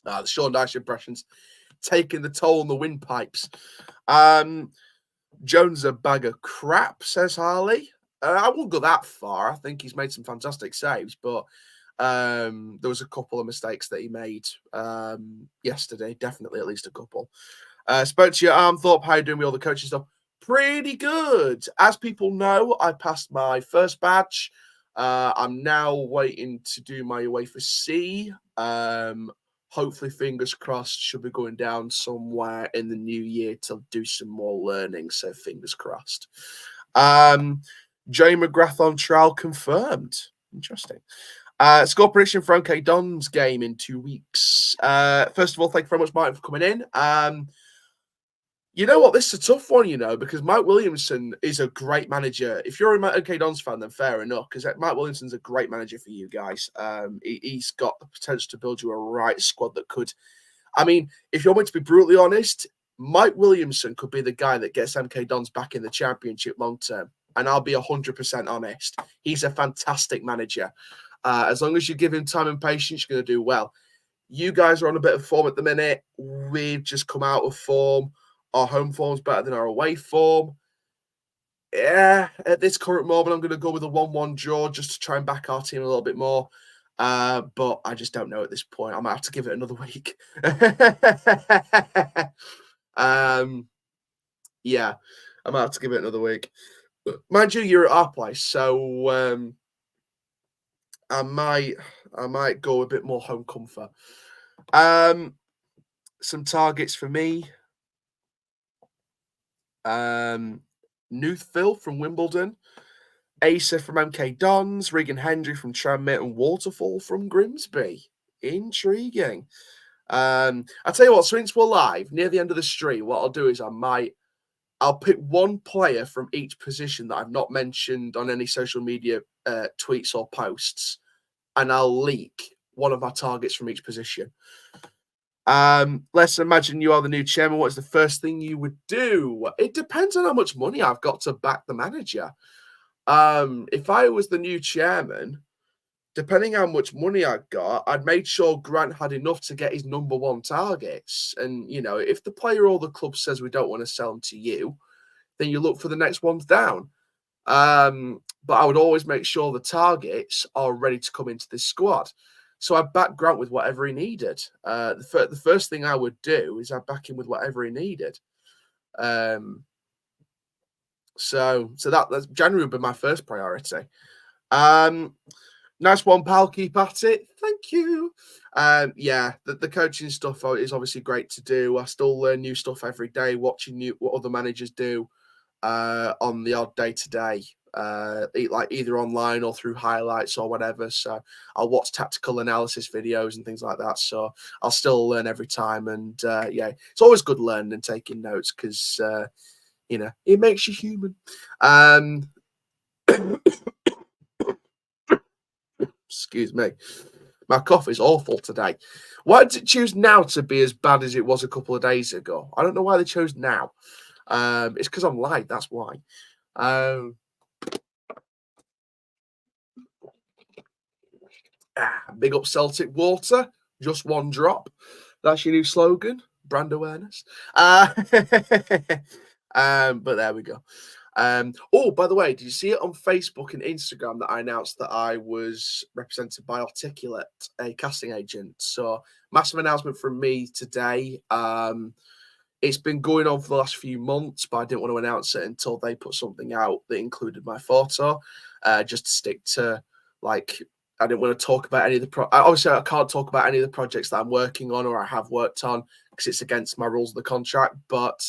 The Sean Dyche impressions taking the toll on the windpipes. Jones a bag of crap, says Harley. I won't go that far. I think he's made some fantastic saves, but There was a couple of mistakes that he made yesterday. Definitely at least a couple. Spoke to your Armthorpe. How you doing with all the coaching stuff? Pretty good. As people know, I passed my first batch. I'm now waiting to do my UEFA C. Hopefully, fingers crossed, should be going down somewhere in the new year to do some more learning. So fingers crossed. Jay McGrath on trial confirmed. Interesting. Score prediction for MK Don's game in 2 weeks. First of all, thank you very much, Martin, for coming in. You know what? This is a tough one, because Mike Williamson is a great manager. If you're a MK Dons fan, then fair enough, because Mike Williamson's a great manager for you guys. He's got the potential to build you a right squad that could. I mean, if you're going to be brutally honest, Mike Williamson could be the guy that gets MK Dons back in the championship long term. And I'll be 100% honest. He's a fantastic manager. As long as you give him time and patience, you're going to do well. You guys are on a bit of form at the minute. We've just come out of form. Our home form's better than our away form. Yeah, at this current moment, I'm going to go with a 1-1 draw just to try and back our team a little bit more. But I just don't know at this point. I might have to give it another week. Yeah, I might have to give it another week. Mind you, you're at our place, so I might go a bit more home comfort. Some targets for me. Newthville from Wimbledon, Asa from MK Dons, Regan Hendry from Tranmere, and Waterfall from Grimsby. Intriguing. I'll tell you what, since we're live near the end of the stream, what I'll do is I'll pick one player from each position that I've not mentioned on any social media tweets or posts, and I'll leak one of our targets from each position. Let's imagine you are the new chairman. What is the first thing you would do? It depends on how much money I've got to back the manager. If I was the new chairman, depending how much money I got, I'd make sure Grant had enough to get his number one targets. And, if the player or the club says we don't want to sell them to you, then you look for the next ones down. But I would always make sure the targets are ready to come into this squad. So I back Grant with whatever he needed. The first thing I would do is I back him with whatever he needed. So that's January would be my first priority. Nice one, pal. Keep at it. Thank you. Yeah, the coaching stuff is obviously great to do. I still learn new stuff every day, watching what other managers do on the odd day to day. Either online or through highlights or whatever. So I'll watch tactical analysis videos and things like that. So I'll still learn every time. And yeah, it's always good learning and taking notes because, it makes you human. Excuse me. My cough is awful today. Why did it choose now to be as bad as it was a couple of days ago? I don't know why they chose now. It's because I'm light. That's why. Big up Celtic Water, just one drop. That's your new slogan, brand awareness. But there we go. Oh, by the way, did you see it on Facebook and Instagram that I announced that I was represented by Articulate, a casting agent? So massive announcement from me today. It's been going on for the last few months, but I didn't want to announce it until they put something out that included my photo, just to stick to I didn't want to talk about any of the obviously I can't talk about any of the projects that I'm working on or I have worked on because it's against my rules of the contract. But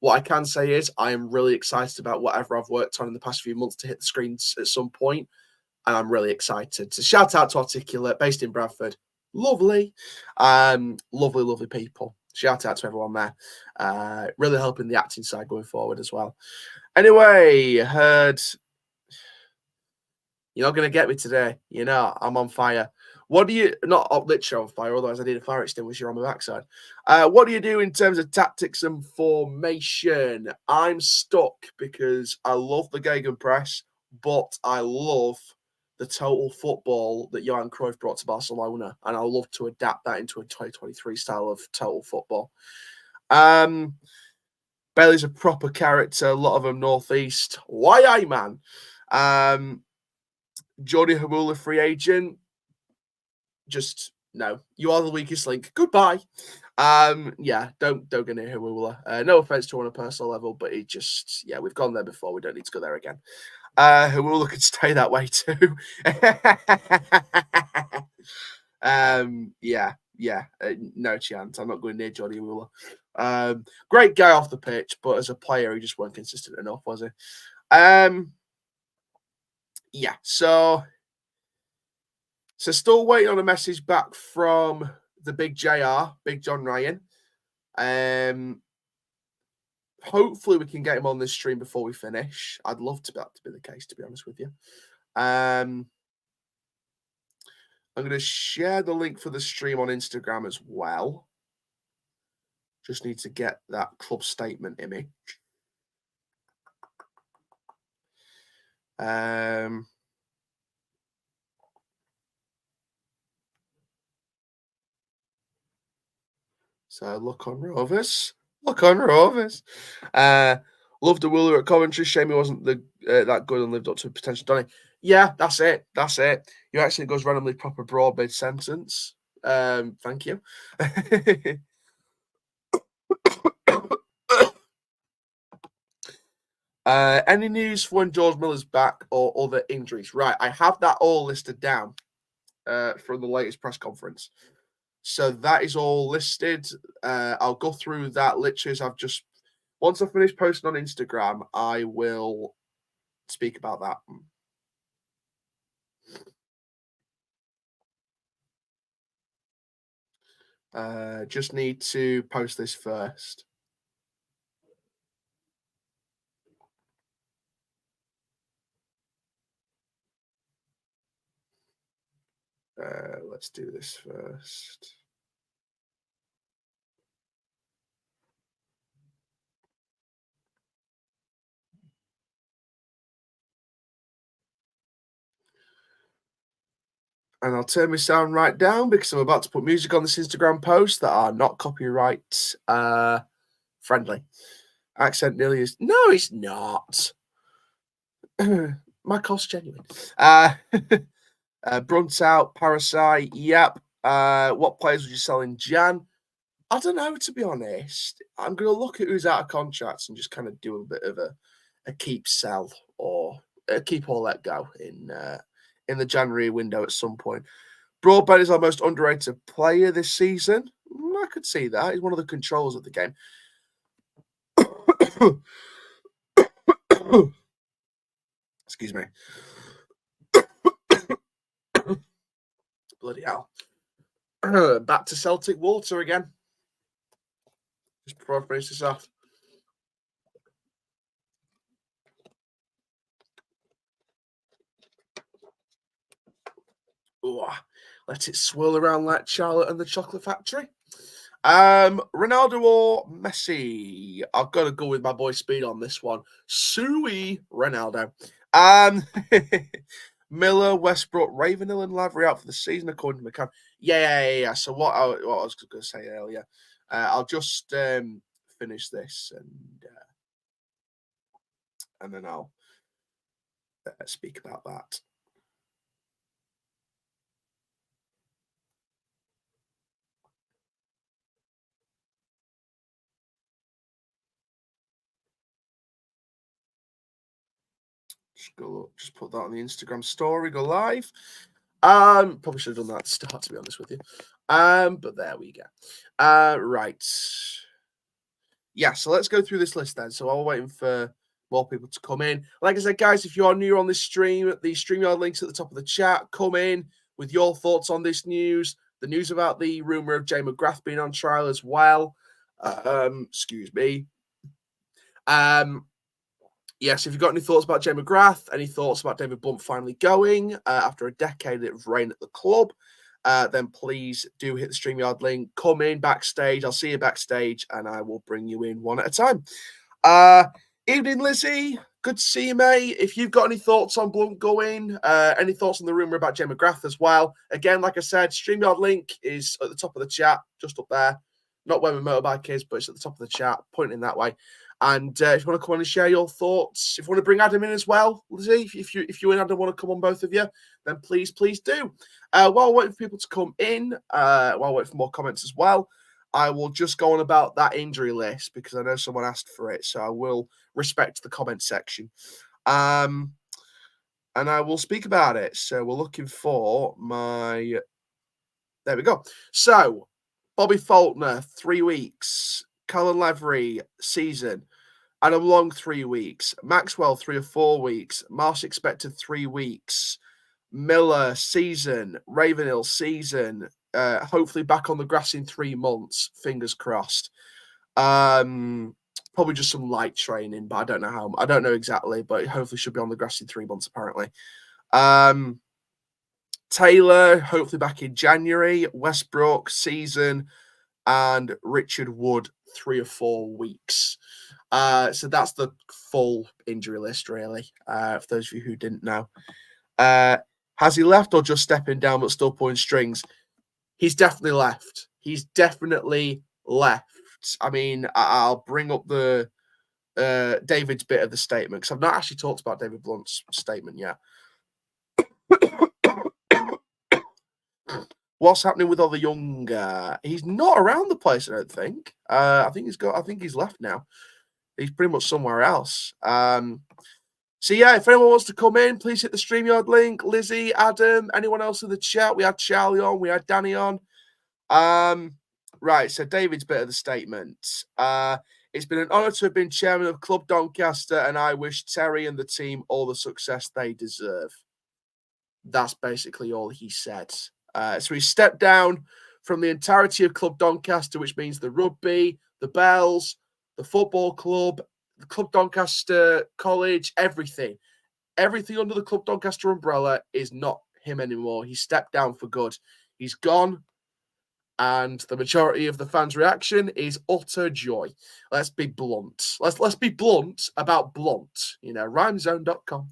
what I can say is I am really excited about whatever I've worked on in the past few months to hit the screens at some point, and I'm really excited. So shout out to Articulate, based in Bradford. Lovely, lovely people. Shout out to everyone there. Really helping the acting side going forward as well. Anyway, heard. You're not going to get me today. I'm on fire. What do you, not literally on fire, otherwise I need a fire extinguisher on my backside. What do you do in terms of tactics and formation? I'm stuck because I love the Gegenpress, but I love the total football that Johan Cruyff brought to Barcelona, and I love to adapt that into a 2023 style of total football. Bailey's a proper character, a lot of them northeast. Why, man? Jordi Hamula, free agent. just no. You are the weakest link. Goodbye. Yeah, don't get near Hawula. No offense to her on a personal level, but it just, yeah, we've gone there before. We don't need to go there again. Hawula could stay that way too. Yeah, no chance. I'm not going near Johnny Hawula. Great guy off the pitch, but as a player, he just weren't consistent enough, was he? Yeah, so still waiting on a message back from the big JR, Big John Ryan. Hopefully we can get him on this stream before we finish. I'd love to that to be the case, to be honest with you. I'm going to share the link for the stream on Instagram as well. Just need to get that club statement image. So look on Rovers. Look on Rovers. Loved the Wooler at Coventry. Shame he wasn't that good and lived up to potential. Donny. Yeah, that's it. That's it. You actually goes randomly proper broad mid sentence. Thank you. Any news for when George Miller's back or other injuries? Right, I have that all listed down from the latest press conference. So that is all listed. I'll go through that literally as once I finish posting on Instagram, I will speak about that. Just need to post this first. Let's do this first. And I'll turn my sound right down because I'm about to put music on this Instagram post that are not copyright friendly. Accent nearly is. No, it's not. My call's genuine. Brunt out, Parasite, yep. What players would you sell in Jan? I don't know, to be honest. I'm going to look at who's out of contracts and just kind of do a bit of a keep sell or a keep or let go in the January window at some point. Broadbent is our most underrated player this season. I could see that. He's one of the controllers of the game. Excuse me. Bloody hell. Back to Celtic water again. Just before I finish this off. Ooh, let it swirl around like Charlotte and the Chocolate Factory. Ronaldo or Messi? I've got to go with my boy Speed on this one. Sui Ronaldo. Miller, Westbrook, Ravenhill, and Lavery out for the season, according to McCann. Yeah. So what I was going to say earlier, I'll just finish this and then I'll speak about that. Just put that on the Instagram story, go live. Probably should have done that at the start, to be honest with you. But there we go. Right. Yeah, so let's go through this list then. So I'm waiting for more people to come in. Like I said, guys, if you are new on this stream, the StreamYard link's at the top of the chat. Come in with your thoughts on this news. The news about the rumour of Jay McGrath being on trial as well. Excuse me. Yes, if you've got any thoughts about Jay McGrath, any thoughts about David Blunt finally going after a decade of reign at the club, then please do hit the StreamYard link. Come in backstage. I'll see you backstage, and I will bring you in one at a time. Evening, Lizzie. Good to see you, mate. If you've got any thoughts on Blunt going, any thoughts on the rumour about Jay McGrath as well, again, like I said, StreamYard link is at the top of the chat, just up there. Not where my motorbike is, but it's at the top of the chat, pointing that way. And if you want to come on and share your thoughts, if you want to bring Adam in as well, Lizzie, if you and Adam want to come on, both of you, then please do. While waiting for people to come in, while waiting for more comments as well, I will just go on about that injury list because I know someone asked for it, so I will respect the comment section. And I will speak about it. So we're looking for my... There we go. So, Bobby Faulkner, 3 weeks. Colin Lavery, season. Adam Long, 3 weeks. Maxwell, 3 or 4 weeks. Marsh expected 3 weeks. Miller, season. Ravenhill, season. Hopefully back on the grass in 3 months. Fingers crossed. Probably just some light training, but I don't know how. I don't know exactly, but hopefully should be on the grass in 3 months, apparently. Taylor, hopefully back in January. Westbrook, season. And Richard Wood, 3 or 4 weeks. So that's the full injury list, really, for those of you who didn't know. Has he left or just stepping down but still pulling strings? He's definitely left. He's definitely left. I mean, I'll bring up the David's bit of the statement because I've not actually talked about David Blunt's statement yet. What's happening with all the young? He's not around the place, I don't think. I think he's left now. He's pretty much somewhere else. So yeah, if anyone wants to come in, please hit the StreamYard link. Lizzie, Adam, anyone else in the chat? We had Charlie on, we had Danny on. Right, so David's bit of the statement. It's been an honour to have been chairman of Club Doncaster, and I wish Terry and the team all the success they deserve. That's basically all he said. So he stepped down from the entirety of Club Doncaster, which means the rugby, the bells, the football club, the Club Doncaster College, everything. Everything under the Club Doncaster umbrella is not him anymore. He stepped down for good. He's gone. And the majority of the fans' reaction is utter joy. Let's be blunt. Let's be blunt about blunt. You know, rhymezone.com.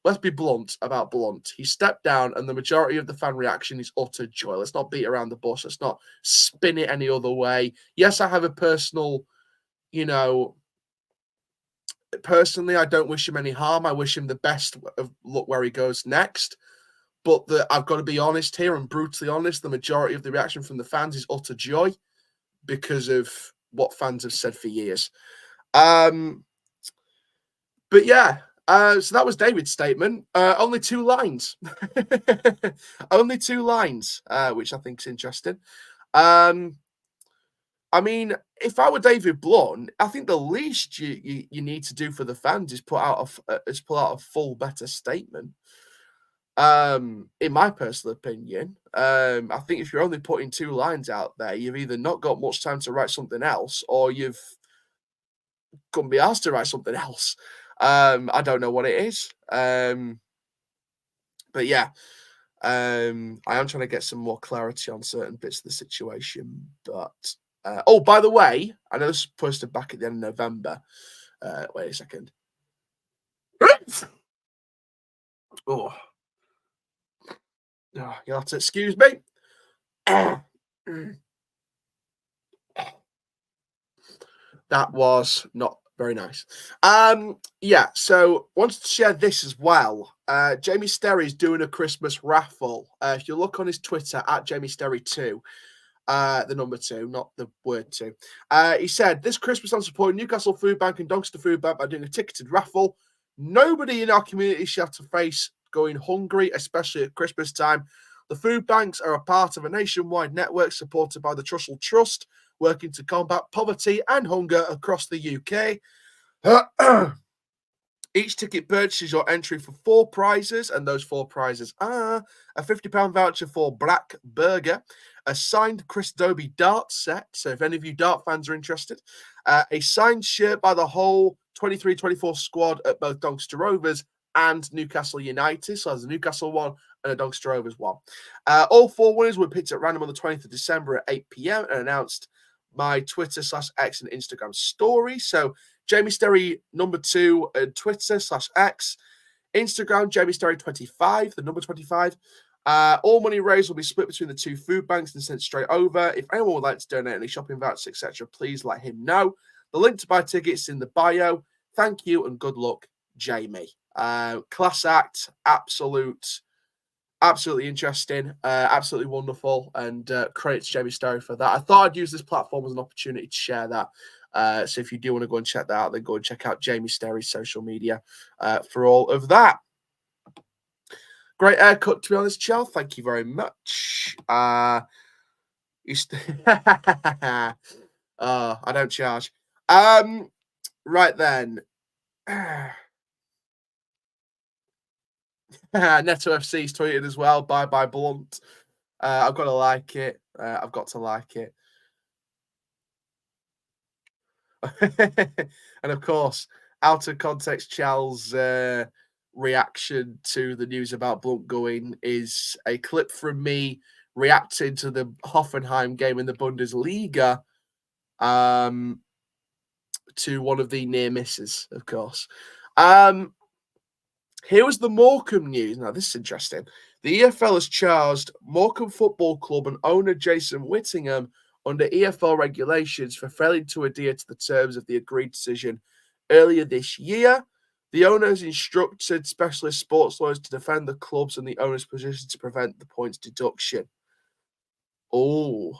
Let's be blunt about blunt. He stepped down, and the majority of the fan reaction is utter joy. Let's not beat around the bush. Let's not spin it any other way. Yes, I have a personal, personally, I don't wish him any harm. I wish him the best of luck where he goes next. But I've got to be honest here and brutally honest. The majority of the reaction from the fans is utter joy because of what fans have said for years. But yeah, so that was David's statement. Only 2 lines. Only 2 lines, which I think is interesting. I mean, if I were David Blunt, I think the least you need to do for the fans is put out a full, better statement. In my personal opinion, I think if you're only putting 2 lines out there, you've either not got much time to write something else, or you've couldn't be asked to write something else. I don't know what it is. But yeah, I am trying to get some more clarity on certain bits of the situation. But oh, by the way, I know this was posted back at the end of November. Wait a second. Oh. Oh, you'll have to excuse me. That was not very nice. Yeah, so wanted to share this as well. Jamie Sterry is doing a Christmas raffle. If you look on his Twitter at Jamie Sterry 2, the number 2, not the word 2. He said, this Christmas I'm supporting Newcastle Food Bank and Doncaster Food Bank by doing a ticketed raffle. Nobody in our community should have to face going hungry, especially at Christmas time. The food banks are a part of a nationwide network supported by the Trussell Trust, working to combat poverty and hunger across the UK. Each ticket purchases your entry for 4 prizes, and those 4 prizes are a £50 voucher for Black Burger, a signed Chris Dobie dart set, so if any of you dart fans are interested, a signed shirt by the whole 23-24 squad at both Doncaster Rovers and Newcastle United. So there's a Newcastle one and a Doncaster Rovers one. All 4 winners were picked at random on the 20th of December at 8 p.m. and announced my Twitter/X and Instagram story. So Jamie Sterry number 2 at Twitter/X. Instagram, Jamie Sterry 25, the number 25. All money raised will be split between the 2 food banks and sent straight over. If anyone would like to donate any shopping vouchers, etc., please let him know. The link to buy tickets in the bio. Thank you and good luck, Jamie. Class act, absolutely interesting, absolutely wonderful, and credit to Jamie Sterry for that. I thought I'd use this platform as an opportunity to share that. So if you do want to go and check that out, then go and check out Jamie Sterry's social media for all of that. Great haircut, to be honest, Chell. Thank you very much. I don't charge. Right then. Neto FC's tweeted as well. Bye bye Blunt. I've got to like it. I've got to like it. And of course, out of context, Charles' reaction to the news about Blunt going is a clip from me reacting to the Hoffenheim game in the Bundesliga to one of the near misses, of course. Here was the Morecambe news. Now, this is interesting. The EFL has charged Morecambe Football Club and owner Jason Whittingham under EFL regulations for failing to adhere to the terms of the agreed decision earlier this year. The owner has instructed specialist sports lawyers to defend the clubs and the owner's position to prevent the points deduction. Oh,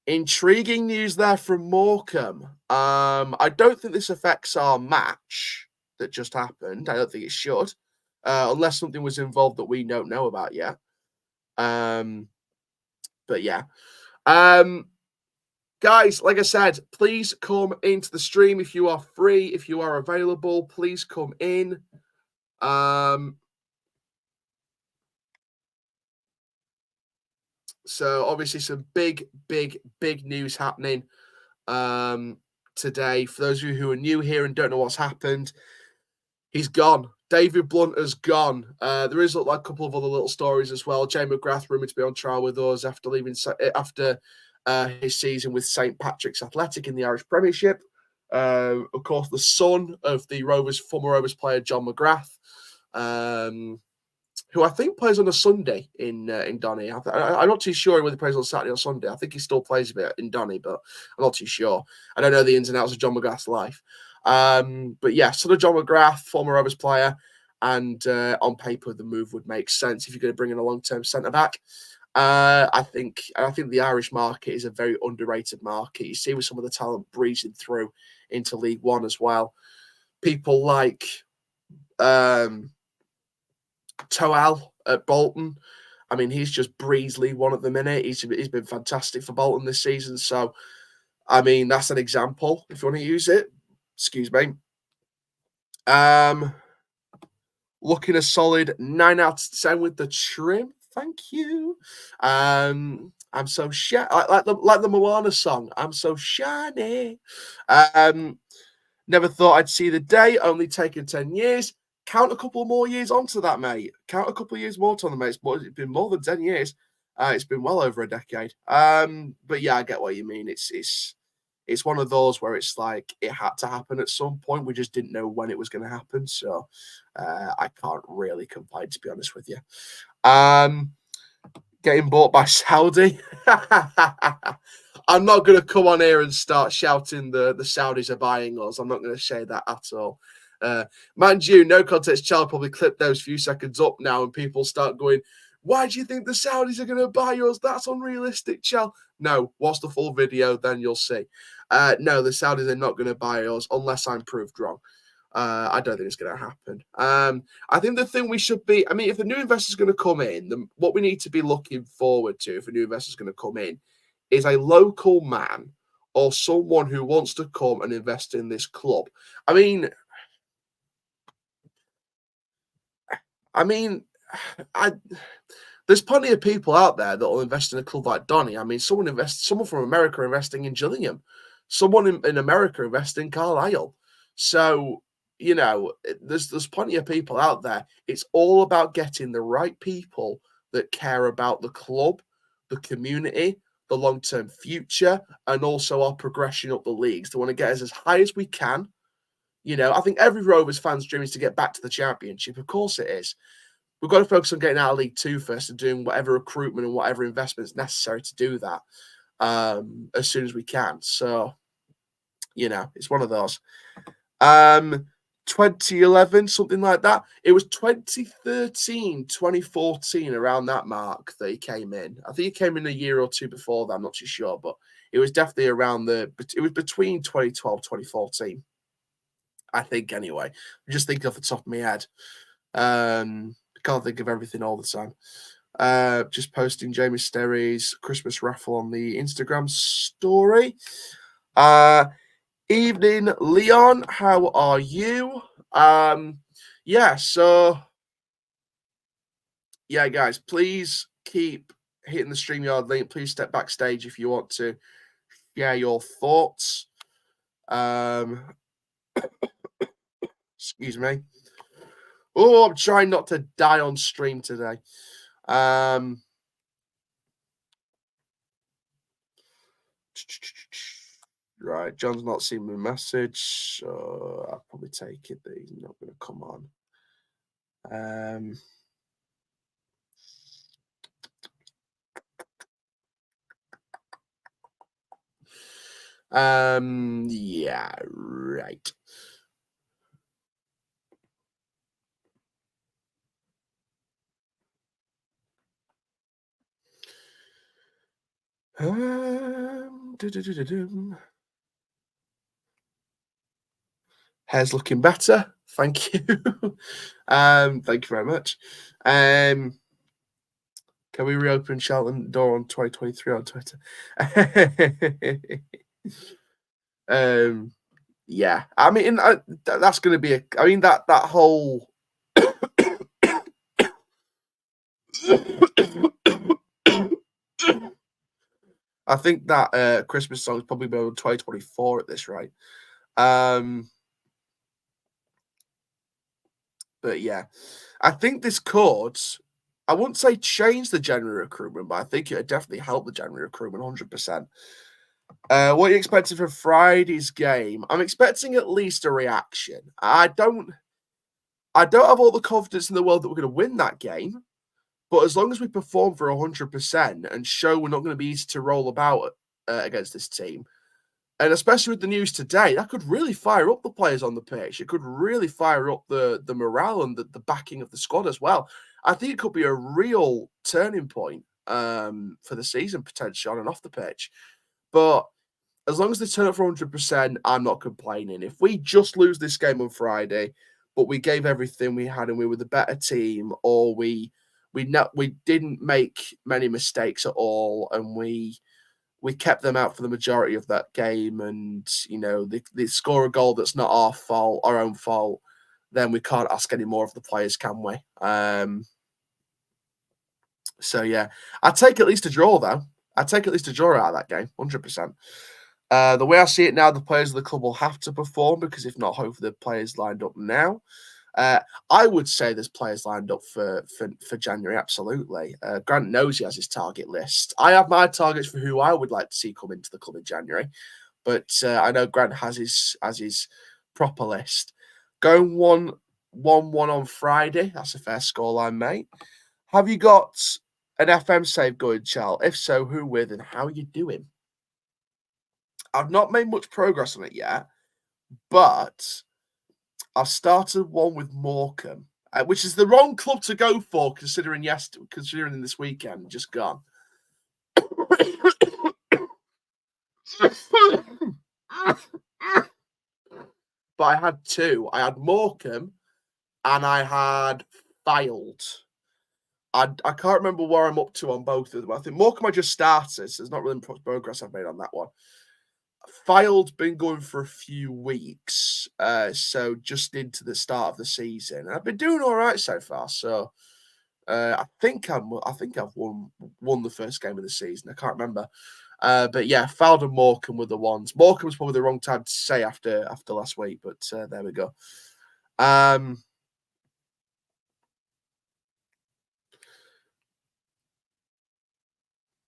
intriguing news there from Morecambe. I don't think this affects our match that just happened. I don't think it should. Unless something was involved that we don't know about yet. But yeah. Guys, like I said, please come into the stream if you are free, if you are available. Please come in. So obviously some big news happening today. For those of you who are new here and don't know what's happened, he's gone. David Blunt has gone. There is like a couple of other little stories as well. Jay McGrath rumored to be on trial with us after leaving his season with St. Patrick's Athletic in the Irish Premiership. Of course, the son of the former Rovers player John McGrath, who I think plays on a Sunday in Donny. I'm not too sure whether he plays on Saturday or Sunday. I think he still plays a bit in Donny, but I'm not too sure. I don't know the ins and outs of John McGrath's life. But yeah, son of John McGrath, former Rovers player, and on paper the move would make sense if you're going to bring in a long-term centre back. I think the Irish market is a very underrated market. You see with some of the talent breezing through into League One as well. People like Toal at Bolton. I mean, he's just breezed League One at the minute. He's been fantastic for Bolton this season. So, I mean, that's an example if you want to use it. Excuse me. Looking a solid 9 out of 10 with the trim. Thank you. I'm so like the Moana song. I'm so shiny. Never thought I'd see the day. Only taken 10 years. Count a couple more years onto that, mate. Count a couple of years more to the mates. But it's been more than 10 years. It's been well over a decade. But yeah, I get what you mean. It's one of those where it's like it had to happen at some point. We just didn't know when it was going to happen. So I can't really complain, to be honest with you. Getting bought by Saudi. I'm not going to come on here and start shouting the Saudis are buying us. I'm not going to say that at all. Mind you, no context, Charlie probably clip those few seconds up now and people start going, why do you think the Saudis are going to buy us? That's unrealistic, Chal. No, watch the full video, then you'll see. No, the Saudis are not going to buy us unless I'm proved wrong. I don't think it's going to happen. I think the thing we should be, I mean, if a new investor is going to come in, then what we need to be looking forward to if a new investor is going to come in is a local man or someone who wants to come and invest in this club. I mean, there's plenty of people out there that will invest in a club like Donny. I mean, someone from America investing in Gillingham, someone in America investing in Carlisle. So, you know, there's plenty of people out there. It's all about getting the right people that care about the club, the community, the long-term future, and also our progression up the leagues. They want to get us as high as we can. You know, I think every Rovers fan's dream is to get back to the Championship. Of course it is. We've got to focus on getting out of League Two first and doing whatever recruitment and whatever investment is necessary to do that as soon as we can. So, You know, it's one of those. 2011, something like that. It was 2013, 2014, around that mark that he came in. I think he came in a year or two before that. I'm not too sure, but it was definitely around it was between 2012, 2014. I think, anyway. I'm just thinking off the top of my head. Can't think of everything all the time. Just posting Jamie Sterry's Christmas raffle on the Instagram story. Evening, Leon. How are you? Yeah, so yeah, guys, please keep hitting the StreamYard link. Please step backstage if you want to share your thoughts. Excuse me. Oh, I'm trying not to die on stream today. Right, John's not seen my message, so I'll probably take it that he's not going to come on. Yeah, right. Hair's looking better. Thank you. Thank you very much. Can we reopen Shelton door on 2023 on Twitter? Yeah. I mean, that's going to be I mean, that whole. I think that Christmas song is probably been on 2024 at this rate. But yeah, I think this could, I wouldn't say change the January recruitment, but I think it would definitely help the January recruitment 100%. What are you expecting for Friday's game? I'm expecting at least a reaction. I don't have all the confidence in the world that we're going to win that game, but as long as we perform for 100% and show we're not going to be easy to roll about against this team, and especially with the news today, that could really fire up the players on the pitch. It could really fire up the morale and the backing of the squad as well. I think it could be a real turning point for the season, potentially, on and off the pitch. But as long as they turn up for 100%, I'm not complaining. If we just lose this game on Friday, but we gave everything we had and we were the better team, or we didn't make many mistakes at all, and we kept them out for the majority of that game, and you know they score a goal that's not our own fault, then we can't ask any more of the players, can we? So yeah, I'd take at least a draw though. I'd take at least a draw out of that game, 100%. The way I see it now, the players of the club will have to perform, because if not, hopefully the players lined up now. I would say there's players lined up for January, absolutely. Grant knows he has his target list. I have my targets for who I would like to see come into the club in January, but I know Grant has his proper list. Going 1-1 on Friday, that's a fair scoreline, mate. Have you got an FM save going, Chal? If so, who with and how are you doing? I've not made much progress on it yet, but I've started one with Morecambe, which is the wrong club to go for, considering this weekend just gone. But I had two. I had Morecambe and I had Fylde. I can't remember where I'm up to on both of them. I think Morecambe I just started, so there's not really much progress I've made on that one. Fylde's been going for a few weeks, so just into the start of the season. I've been doing all right so far. So I think I've won the first game of the season. I can't remember, but yeah, Fylde and Morecambe were the ones. Morecambe was probably the wrong time to say after last week, but there we go.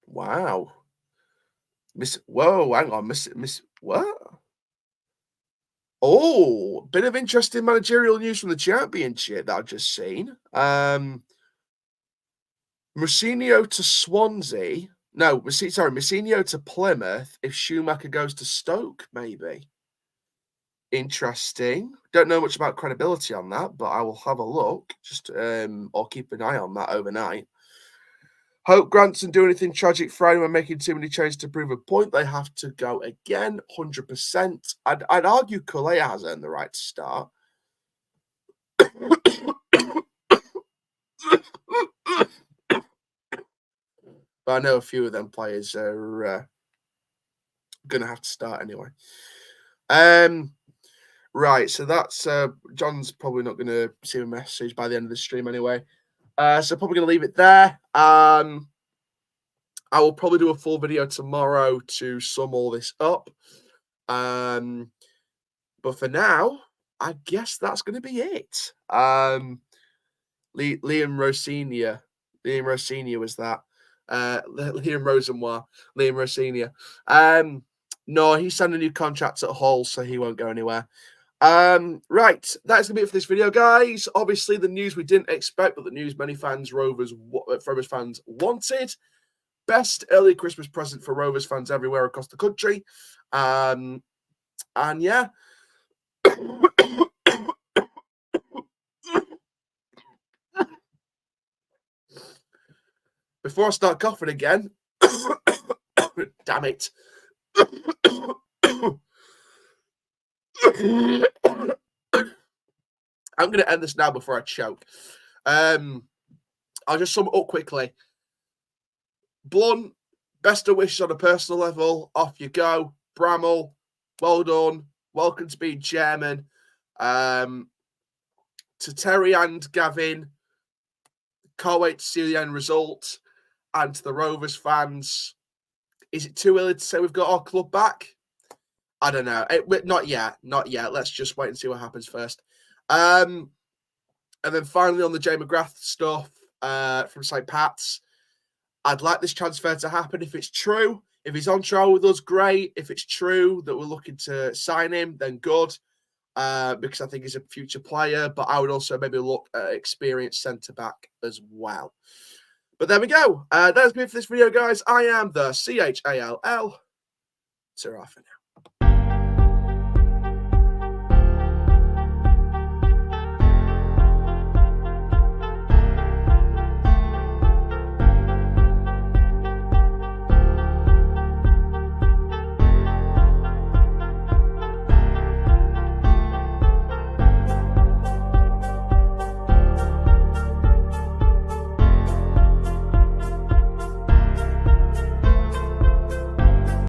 Wow. Whoa, hang on, Miss what? Oh, bit of interesting managerial news from the Championship that I've just seen. Mourinho to Swansea. No, Mourinho to Plymouth if Schumacher goes to Stoke, maybe. Interesting. Don't know much about credibility on that, but I will have a look. Just or keep an eye on that overnight. Hope Granson do anything tragic for anyone making too many changes to prove a point. They have to go again, 100%. I'd argue Cullet has earned the right to start. But I know a few of them players are going to have to start anyway. Right, so that's John's probably not going to see a message by the end of the stream anyway. So probably going to leave it there. I will probably do a full video tomorrow to sum all this up. But for now, I guess that's going to be it. Liam Rosinia was that. Liam Rosenwar. Liam Rosinia. No, he signed a new contract at Hull, so he won't go anywhere. Right, that's gonna be it for this video, guys. Obviously, the news we didn't expect, but the news many fans, Rovers fans wanted. Best early Christmas present for Rovers fans everywhere across the country. And yeah. Before I start coughing again, damn it. I'm going to end this now before I choke. I'll just sum it up quickly. Blunt, best of wishes on a personal level. Off you go. Bramall, well done. Welcome to being chairman. To Terry and Gavin, can't wait to see the end result. And to the Rovers fans, is it too early to say we've got our club back? I don't know. Not yet. Not yet. Let's just wait and see what happens first. And then finally on the Jay McGrath stuff from St. Pat's, I'd like this transfer to happen if it's true. If he's on trial with us, great. If it's true that we're looking to sign him, then good. Because I think he's a future player. But I would also maybe look at experienced centre-back as well. But there we go. That's me for this video, guys. I am the CHALL. Ta-ra for now.